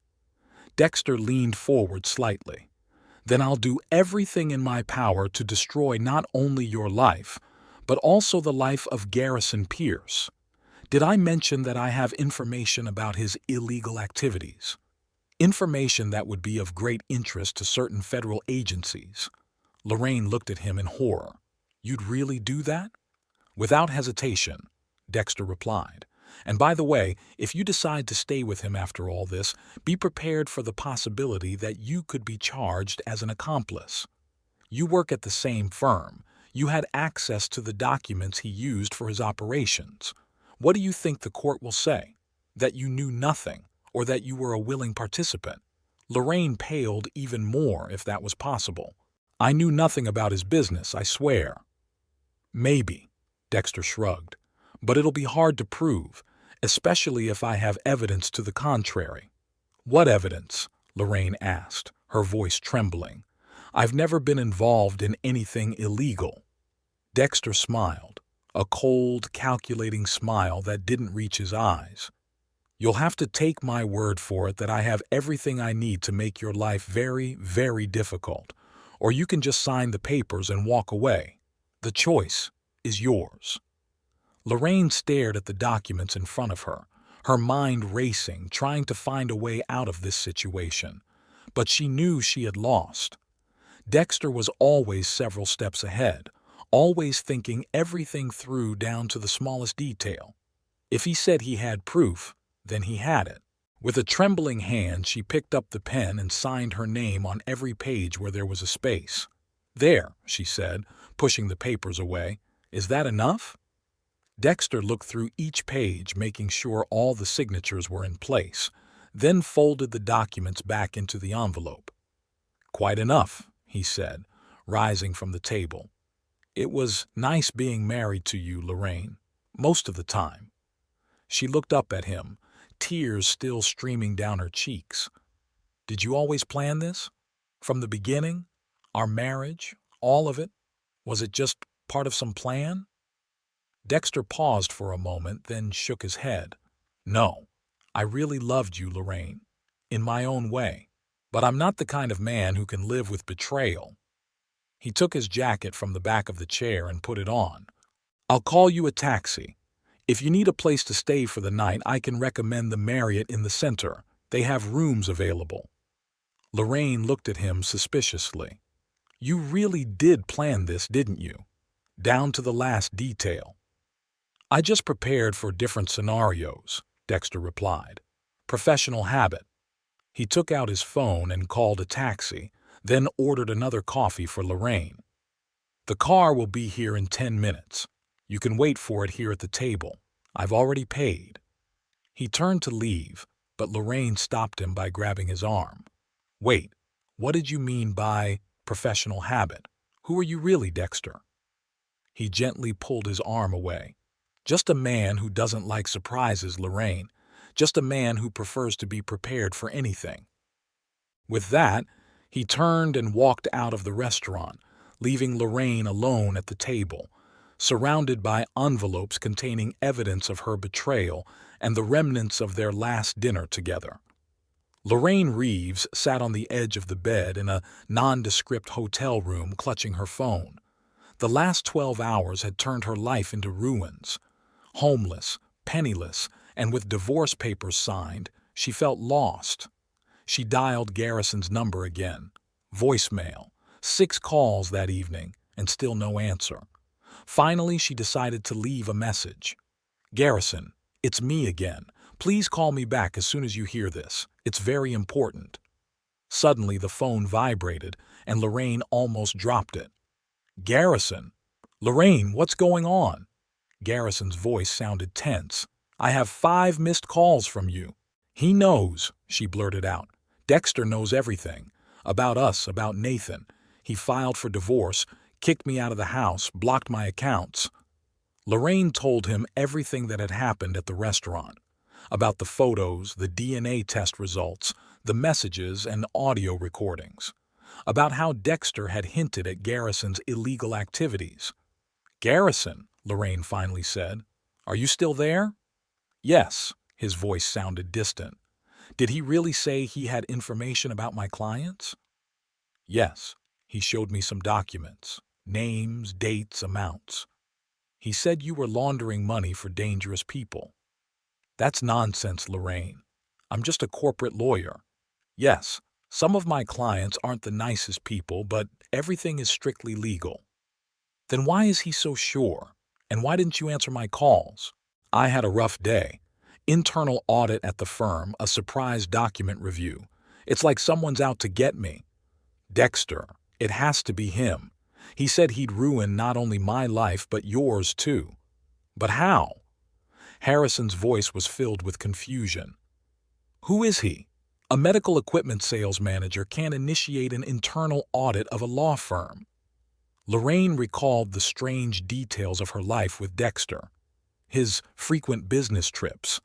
Dexter leaned forward slightly. "Then I'll do everything in my power to destroy not only your life, but also the life of Garrison Pierce. Did I mention that I have information about his illegal activities? Information that would be of great interest to certain federal agencies." Lorraine looked at him in horror. "You'd really do that?" "Without hesitation," Dexter replied. "And by the way, if you decide to stay with him after all this, be prepared for the possibility that you could be charged as an accomplice. You work at the same firm. You had access to the documents he used for his operations. What do you think the court will say? That you knew nothing, or that you were a willing participant?" Lorraine paled even more if that was possible. "I knew nothing about his business, I swear." "Maybe," Dexter shrugged, "but it'll be hard to prove, especially if I have evidence to the contrary." "What evidence?" Lorraine asked, her voice trembling. "I've never been involved in anything illegal." Dexter smiled, a cold, calculating smile that didn't reach his eyes. "You'll have to take my word for it that I have everything I need to make your life very, very difficult, or you can just sign the papers and walk away. The choice is yours." Lorraine stared at the documents in front of her, her mind racing, trying to find a way out of this situation. But she knew she had lost. Dexter was always several steps ahead, always thinking everything through down to the smallest detail. If he said he had proof, then he had it. With a trembling hand, she picked up the pen and signed her name on every page where there was a space. "There," she said, pushing the papers away. "Is that enough?" Dexter looked through each page, making sure all the signatures were in place, then folded the documents back into the envelope. "Quite enough," he said, rising from the table. "It was nice being married to you, Lorraine, most of the time." She looked up at him, tears still streaming down her cheeks. "Did you always plan this? From the beginning? Our marriage? All of it? Was it just part of some plan?" Dexter paused for a moment, then shook his head. "No, I really loved you, Lorraine, in my own way. But I'm not the kind of man who can live with betrayal." He took his jacket from the back of the chair and put it on. "I'll call you a taxi. If you need a place to stay for the night, I can recommend the Marriott in the center. They have rooms available." Lorraine looked at him suspiciously. "You really did plan this, didn't you? Down to the last detail." "I just prepared for different scenarios," Dexter replied. "Professional habit." He took out his phone and called a taxi, then ordered another coffee for Lorraine. "The car will be here in 10 minutes. You can wait for it here at the table. I've already paid." He turned to leave, but Lorraine stopped him by grabbing his arm. "Wait, what did you mean by professional habit? Who are you really, Dexter?" He gently pulled his arm away. "Just a man who doesn't like surprises, Lorraine. Just a man who prefers to be prepared for anything." With that, he turned and walked out of the restaurant, leaving Lorraine alone at the table, surrounded by envelopes containing evidence of her betrayal and the remnants of their last dinner together. Lorraine Reeves sat on the edge of the bed in a nondescript hotel room, clutching her phone. The last 12 hours had turned her life into ruins. Homeless, penniless, and with divorce papers signed, she felt lost. She dialed Garrison's number again. Voicemail. 6 calls that evening, and still no answer. Finally, she decided to leave a message. "Garrison, it's me again. Please call me back as soon as you hear this. It's very important." Suddenly, the phone vibrated, and Lorraine almost dropped it. "Garrison! Lorraine, what's going on?" Garrison's voice sounded tense. "I have 5 missed calls from you." "He knows," she blurted out. "Dexter knows everything. About us, about Nathan. He filed for divorce, kicked me out of the house, blocked my accounts." Lorraine told him everything that had happened at the restaurant. About the photos, the DNA test results, the messages and audio recordings. About how Dexter had hinted at Garrison's illegal activities. "Garrison," Lorraine finally said, "are you still there?" "Yes," his voice sounded distant. "Did he really say he had information about my clients?" "Yes. He showed me some documents. Names, dates, amounts. He said you were laundering money for dangerous people." "That's nonsense, Lorraine. I'm just a corporate lawyer. Yes, some of my clients aren't the nicest people, but everything is strictly legal." "Then why is he so sure? And why didn't you answer my calls?" "I had a rough day. Internal audit at the firm, a surprise document review. It's like someone's out to get me. Dexter, it has to be him. He said he'd ruin not only my life but yours too." "But how?" Harrison's voice was filled with confusion. "Who is he? A medical equipment sales manager can't initiate an internal audit of a law firm." Lorraine recalled the strange details of her life with Dexter. His frequent business trips.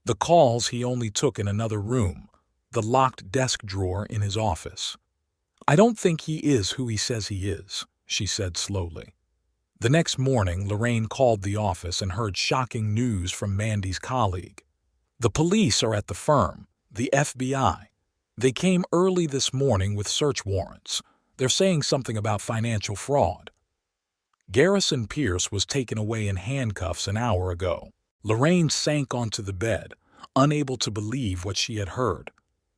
The calls he only took in another room. The locked desk drawer in his office. "I don't think he is who he says he is," she said slowly. The next morning, Lorraine called the office and heard shocking news from Mandy's colleague. "The police are at the firm, the FBI. They came early this morning with search warrants. They're saying something about financial fraud." Garrison Pierce was taken away in handcuffs an hour ago. Lorraine sank onto the bed, unable to believe what she had heard.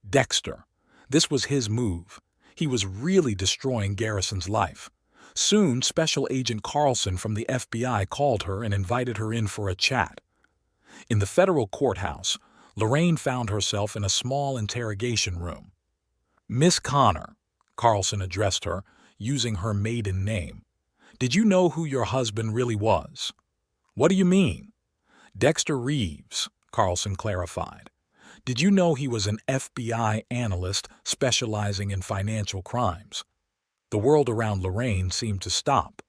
Dexter. This was his move. He was really destroying Garrison's life. Soon, Special Agent Carlson from the FBI called her and invited her in for a chat. In the federal courthouse, Lorraine found herself in a small interrogation room. "Miss Connor," Carlson addressed her, using her maiden name. "Did you know who your husband really was?" "What do you mean?" "Dexter Reeves," Carlson clarified. "Did you know he was an FBI analyst specializing in financial crimes?" The world around Lorraine seemed to stop.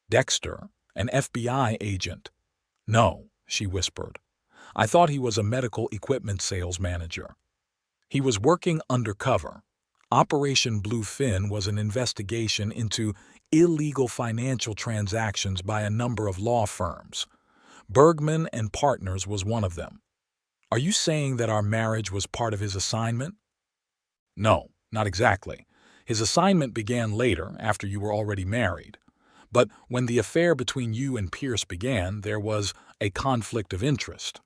"Dexter, an FBI agent?" "No," she whispered. "I thought he was a medical equipment sales manager." "He was working undercover. Operation Bluefin was an investigation into illegal financial transactions by a number of law firms. Bergman and Partners was one of them." "Are you saying that our marriage was part of his assignment?" "No, not exactly. His assignment began later, after you were already married. But when the affair between you and Pierce began, there was a conflict of interest."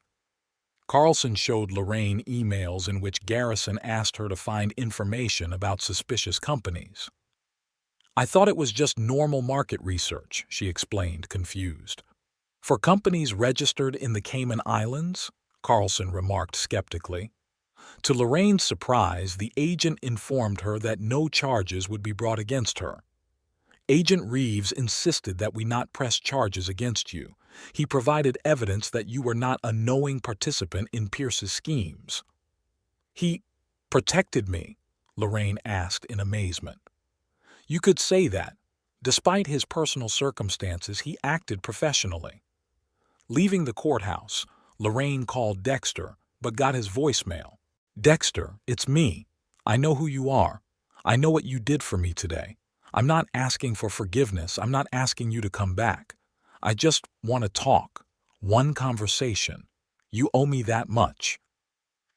Carlson showed Lorraine emails in which Garrison asked her to find information about suspicious companies. "I thought it was just normal market research," she explained, confused. "For companies registered in the Cayman Islands?" Carlson remarked skeptically. To Lorraine's surprise, the agent informed her that no charges would be brought against her. "Agent Reeves insisted that we not press charges against you. He provided evidence that you were not a knowing participant in Pierce's schemes." "He protected me?" Lorraine asked in amazement. "You could say that. Despite his personal circumstances, he acted professionally." Leaving the courthouse, Lorraine called Dexter, but got his voicemail. "Dexter, it's me. I know who you are. I know what you did for me today. I'm not asking for forgiveness. I'm not asking you to come back. I just want to talk. One conversation. You owe me that much."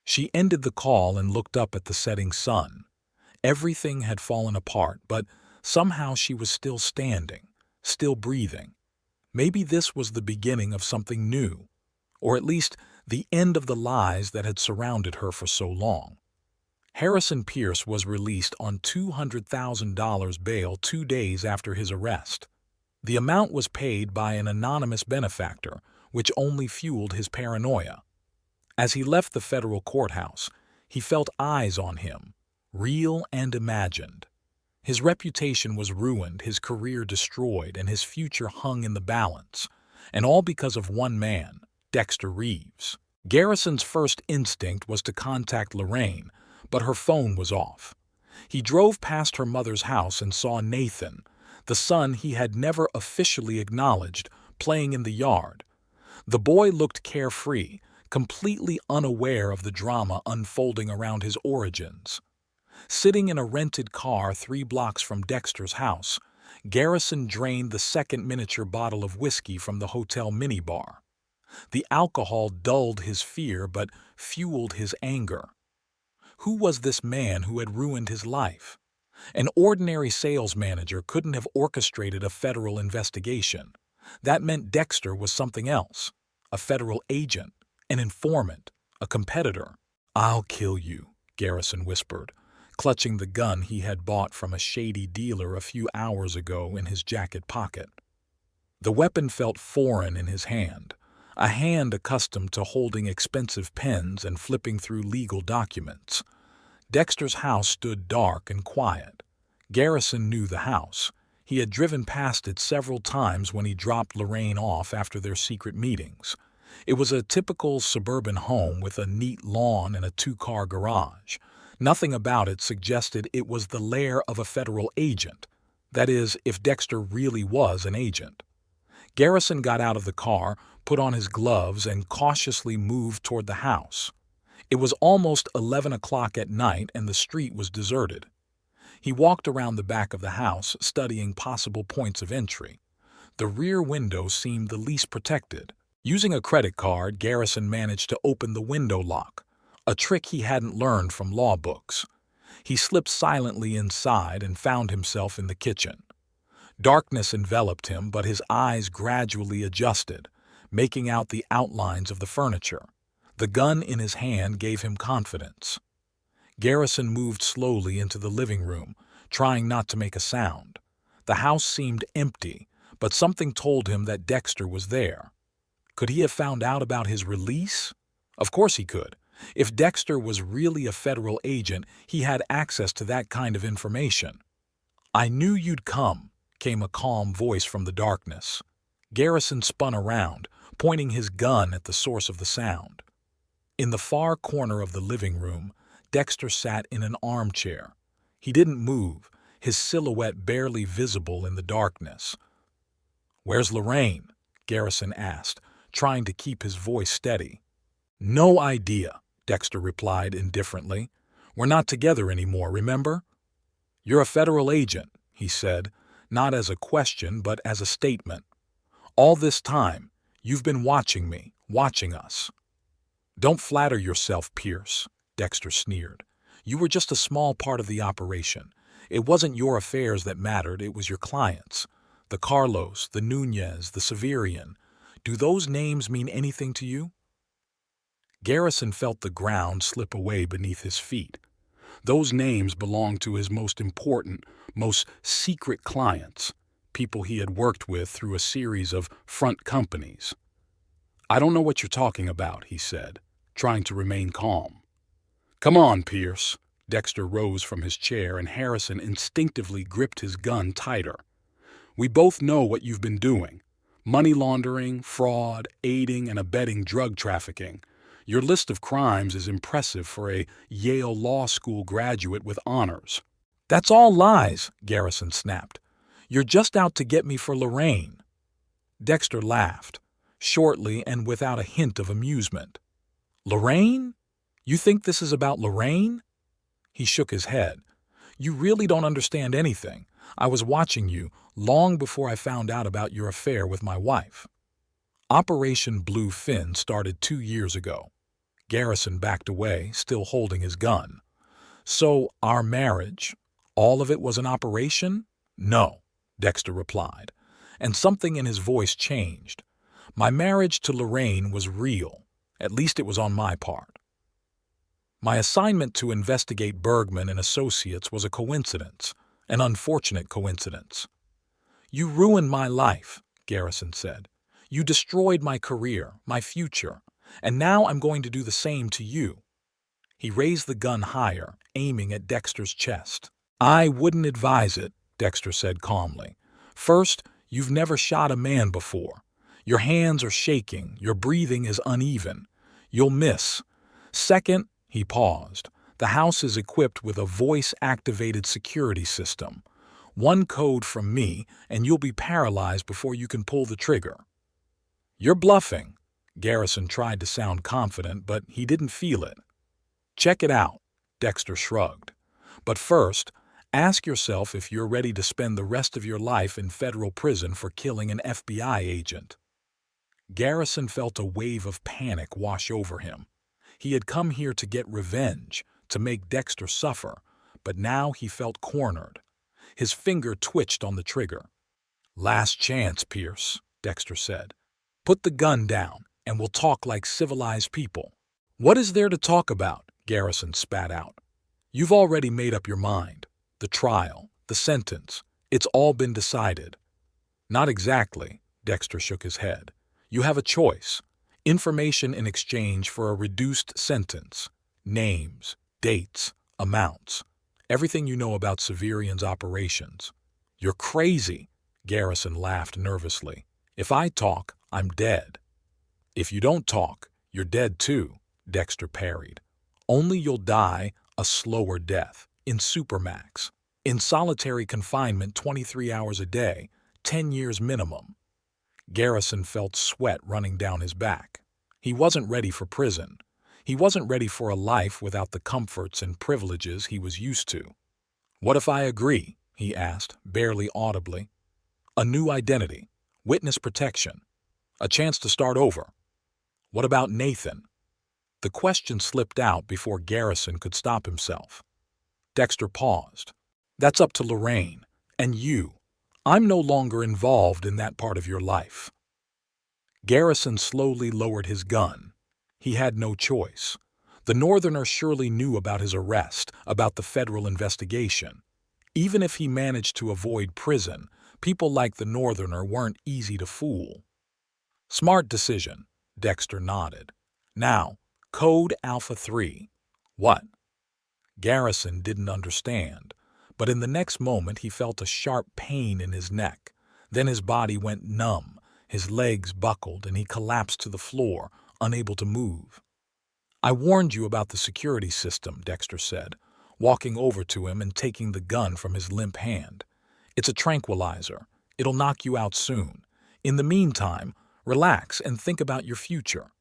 She ended the call and looked up at the setting sun. Everything had fallen apart, but somehow she was still standing, still breathing. Maybe this was the beginning of something new, or at least the end of the lies that had surrounded her for so long. Harrison Pierce was released on $200,000 bail 2 days after his arrest. The amount was paid by an anonymous benefactor, which only fueled his paranoia. As he left the federal courthouse, he felt eyes on him, real and imagined. His reputation was ruined, his career destroyed, and his future hung in the balance. And all because of one man, Dexter Reeves. Garrison's first instinct was to contact Lorraine, but her phone was off. He drove past her mother's house and saw Nathan, the son he had never officially acknowledged, playing in the yard. The boy looked carefree, completely unaware of the drama unfolding around his origins. Sitting in a rented car 3 blocks from Dexter's house, Garrison drained the second miniature bottle of whiskey from the hotel minibar. The alcohol dulled his fear but fueled his anger. Who was this man who had ruined his life? An ordinary sales manager couldn't have orchestrated a federal investigation. That meant Dexter was something else. A federal agent, an informant, a competitor. "I'll kill you," Garrison whispered, clutching the gun he had bought from a shady dealer a few hours ago in his jacket pocket. The weapon felt foreign in his hand, a hand accustomed to holding expensive pens and flipping through legal documents. Dexter's house stood dark and quiet. Garrison knew the house. He had driven past it several times when he dropped Lorraine off after their secret meetings. It was a typical suburban home with a neat lawn and a 2-car garage. Nothing about it suggested it was the lair of a federal agent. That is, if Dexter really was an agent. Garrison got out of the car, put on his gloves, and cautiously moved toward the house. It was almost 11 o'clock at night and the street was deserted. He walked around the back of the house, studying possible points of entry. The rear window seemed the least protected. Using a credit card, Garrison managed to open the window lock, a trick he hadn't learned from law books. He slipped silently inside and found himself in the kitchen. Darkness enveloped him, but his eyes gradually adjusted, making out the outlines of the furniture. The gun in his hand gave him confidence. Garrison moved slowly into the living room, trying not to make a sound. The house seemed empty, but something told him that Dexter was there. Could he have found out about his release? Of course he could. If Dexter was really a federal agent, he had access to that kind of information. "I knew you'd come," came a calm voice from the darkness. Garrison spun around, pointing his gun at the source of the sound. In the far corner of the living room, Dexter sat in an armchair. He didn't move, his silhouette barely visible in the darkness. "Where's Lorraine?" Garrison asked, trying to keep his voice steady. "No idea," Dexter replied indifferently. "We're not together anymore, remember?" "You're a federal agent," he said, not as a question but as a statement. "All this time, you've been watching me, watching us." "Don't flatter yourself, Pierce," Dexter sneered. "You were just a small part of the operation. It wasn't your affairs that mattered, it was your clients. The Carlos, the Nunez, the Severian. Do those names mean anything to you?" Garrison felt the ground slip away beneath his feet. Those names belonged to his most important, most secret clients, people he had worked with through a series of front companies. "I don't know what you're talking about," he said, trying to remain calm. "Come on, Pierce." Dexter rose from his chair and Harrison instinctively gripped his gun tighter. "We both know what you've been doing. Money laundering, fraud, aiding and abetting drug trafficking. Your list of crimes is impressive for a Yale Law School graduate with honors." "That's all lies," Garrison snapped. "You're just out to get me for Lorraine." Dexter laughed, shortly and without a hint of amusement. "Lorraine? You think this is about Lorraine?" He shook his head. "You really don't understand anything. I was watching you long before I found out about your affair with my wife." Operation Bluefin started 2 years ago. Garrison backed away, still holding his gun. "So, our marriage, all of it was an operation?" "No," Dexter replied, and something in his voice changed. "My marriage to Lorraine was real. At least it was on my part. My assignment to investigate Bergman and Associates was a coincidence, an unfortunate coincidence." "You ruined my life," Garrison said. "You destroyed my career, my future, and now I'm going to do the same to you." He raised the gun higher, aiming at Dexter's chest. "I wouldn't advise it," Dexter said calmly. "First, you've never shot a man before. Your hands are shaking, your breathing is uneven. You'll miss. Second," he paused, "the house is equipped with a voice-activated security system. One code from me, and you'll be paralyzed before you can pull the trigger." "You're bluffing." Garrison tried to sound confident, but he didn't feel it. "Check it out," Dexter shrugged. "But first, ask yourself if you're ready to spend the rest of your life in federal prison for killing an FBI agent." Garrison felt a wave of panic wash over him. He had come here to get revenge, to make Dexter suffer, but now he felt cornered. His finger twitched on the trigger. "Last chance, Pierce," Dexter said. "Put the gun down, and we'll talk like civilized people." "What is there to talk about?" Garrison spat out. "You've already made up your mind. The trial, the sentence, it's all been decided." "Not exactly," Dexter shook his head. "You have a choice. Information in exchange for a reduced sentence. Names, dates, amounts. Everything you know about Severian's operations." "You're crazy," Garrison laughed nervously. "If I talk, I'm dead." "If you don't talk, you're dead too," Dexter parried. "Only you'll die a slower death, in Supermax. In solitary confinement 23 hours a day, 10 years minimum." Garrison felt sweat running down his back. He wasn't ready for prison. He wasn't ready for a life without the comforts and privileges he was used to. "What if I agree?" he asked, barely audibly. "A new identity, witness protection, a chance to start over. What about Nathan?" The question slipped out before Garrison could stop himself. Dexter paused. "That's up to Lorraine. And you. I'm no longer involved in that part of your life." Garrison slowly lowered his gun. He had no choice. The Northerner surely knew about his arrest, about the federal investigation. Even if he managed to avoid prison, people like the Northerner weren't easy to fool. "Smart decision," Dexter nodded. "Now, Code Alpha 3. What?" Garrison didn't understand, but in the next moment he felt a sharp pain in his neck. Then his body went numb, his legs buckled, and he collapsed to the floor, unable to move. "I warned you about the security system," Dexter said, walking over to him and taking the gun from his limp hand. "It's a tranquilizer. It'll knock you out soon. In the meantime, relax and think about your future."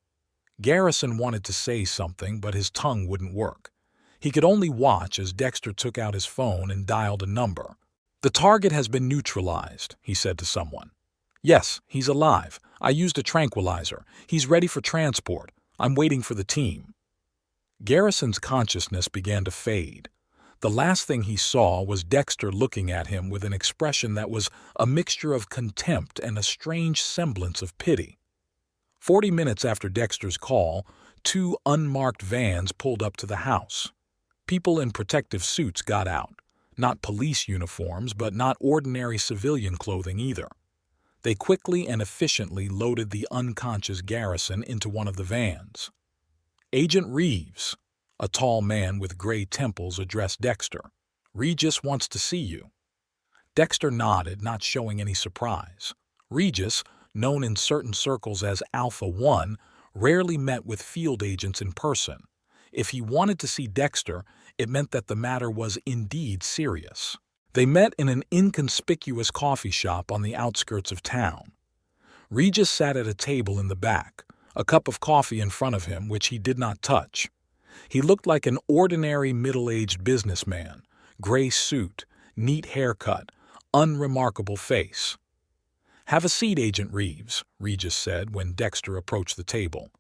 Garrison wanted to say something, but his tongue wouldn't work. He could only watch as Dexter took out his phone and dialed a number. "The target has been neutralized," he said to someone. "Yes, he's alive. I used a tranquilizer. He's ready for transport. I'm waiting for the team." Garrison's consciousness began to fade. The last thing he saw was Dexter looking at him with an expression that was a mixture of contempt and a strange semblance of pity. 40 minutes after Dexter's call, 2 unmarked vans pulled up to the house. People in protective suits got out. Not police uniforms, but not ordinary civilian clothing either. They quickly and efficiently loaded the unconscious Garrison into one of the vans. "Agent Reeves," a tall man with gray temples addressed Dexter. "Regis wants to see you." Dexter nodded, not showing any surprise. Regis, known in certain circles as Alpha 1, rarely met with field agents in person. If he wanted to see Dexter, it meant that the matter was indeed serious. They met in an inconspicuous coffee shop on the outskirts of town. Regis sat at a table in the back, a cup of coffee in front of him, which he did not touch. He looked like an ordinary middle-aged businessman, gray suit, neat haircut, unremarkable face. "Have a seat, Agent Reeves," Regis said when Dexter approached the table.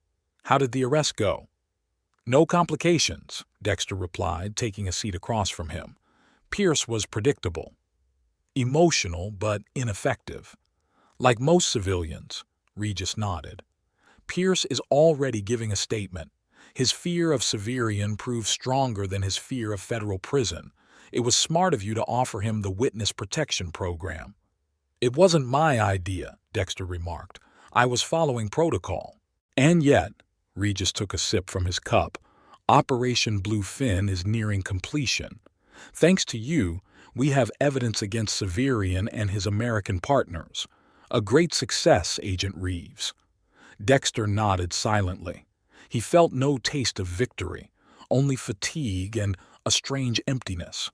"How did the arrest go?" "No complications," Dexter replied, taking a seat across from him. Pierce was predictable. Emotional, but ineffective. "Like most civilians," Regis nodded. "Pierce is already giving a statement. His fear of Severian proved stronger than his fear of federal prison. It was smart of you to offer him the witness protection program." "It wasn't my idea," Dexter remarked. "I was following protocol." "And yet," Regis took a sip from his cup, Operation Bluefin is nearing completion. Thanks to you, we have evidence against Severian and his American partners. A great success, Agent Reeves." Dexter nodded silently. He felt no taste of victory, only fatigue and a strange emptiness.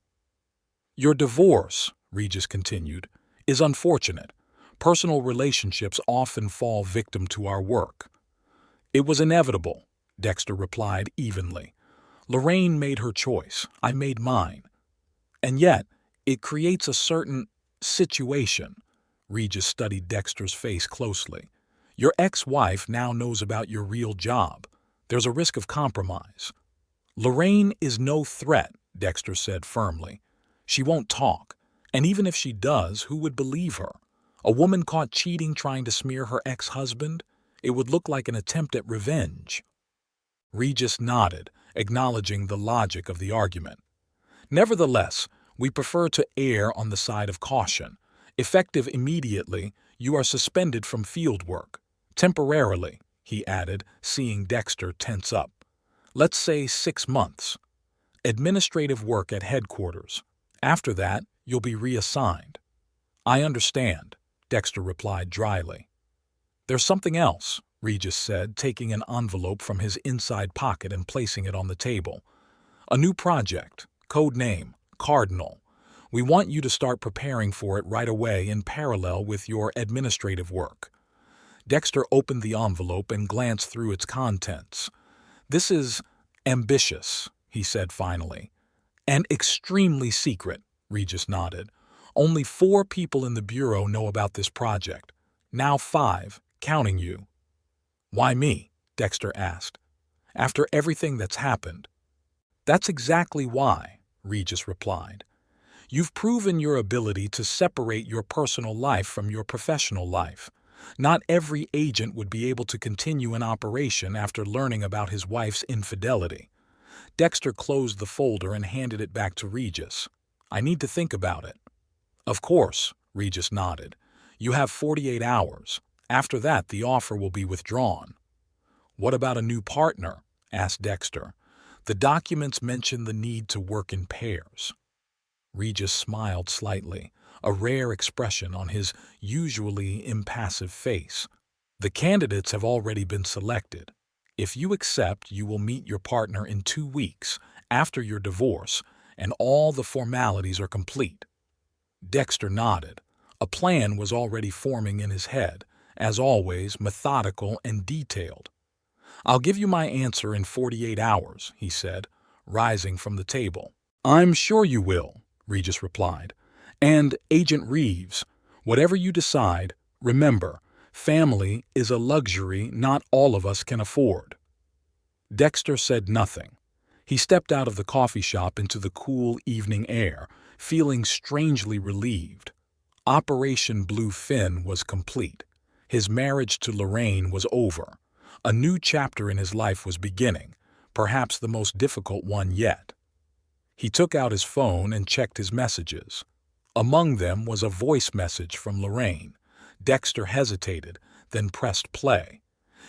"Your divorce," Regis continued, "is unfortunate. Personal relationships often fall victim to our work." "It was inevitable," Dexter replied evenly. "Lorraine made her choice. I made mine. And yet, it creates a certain situation." Regis studied Dexter's face closely. "Your ex-wife now knows about your real job. There's a risk of compromise." "Lorraine is no threat," Dexter said firmly. "She won't talk. And even if she does, who would believe her? A woman caught cheating trying to smear her ex-husband? It would look like an attempt at revenge." Regis nodded, acknowledging the logic of the argument. "Nevertheless, we prefer to err on the side of caution. Effective immediately, you are suspended from field work. Temporarily," he added, seeing Dexter tense up. "Let's say 6 months. Administrative work at headquarters. After that, you'll be reassigned." "I understand," Dexter replied dryly. "There's something else," Regis said, taking an envelope from his inside pocket and placing it on the table. "A new project, code name, Cardinal. We want you to start preparing for it right away in parallel with your administrative work." Dexter opened the envelope and glanced through its contents. "This is ambitious," he said finally. "And extremely secret," Regis nodded. "Only 4 people in the Bureau know about this project. Now 5, counting you." "Why me?" Dexter asked. "After everything that's happened." "That's exactly why," Regis replied. "You've proven your ability to separate your personal life from your professional life. Not every agent would be able to continue an operation after learning about his wife's infidelity." Dexter closed the folder and handed it back to Regis. "I need to think about it." "Of course," Regis nodded. "You have 48 hours. After that, the offer will be withdrawn." "What about a new partner?" asked Dexter. "The documents mention the need to work in pairs." Regis smiled slightly, a rare expression on his usually impassive face. "The candidates have already been selected. If you accept, you will meet your partner in 2 weeks, after your divorce, and all the formalities are complete." Dexter nodded. A plan was already forming in his head, as always methodical and detailed. "I'll give you my answer in 48 hours, he said, rising from the table. "I'm sure you will," Regis replied. "And, Agent Reeves, whatever you decide, remember, family is a luxury not all of us can afford." Dexter said nothing. He stepped out of the coffee shop into the cool evening air, feeling strangely relieved. Operation Bluefin was complete. His marriage to Lorraine was over. A new chapter in his life was beginning, perhaps the most difficult one yet. He took out his phone and checked his messages. Among them was a voice message from Lorraine. Dexter hesitated, then pressed play.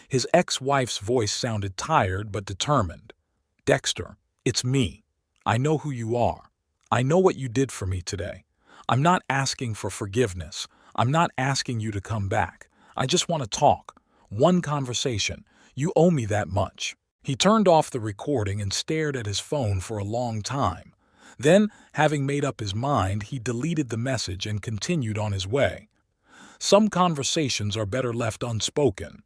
His ex-wife's voice sounded tired but determined. "Dexter, it's me. I know who you are. I know what you did for me today. I'm not asking for forgiveness. I'm not asking you to come back. I just want to talk. One conversation. You owe me that much." He turned off the recording and stared at his phone for a long time. Then, having made up his mind, he deleted the message and continued on his way. Some conversations are better left unspoken,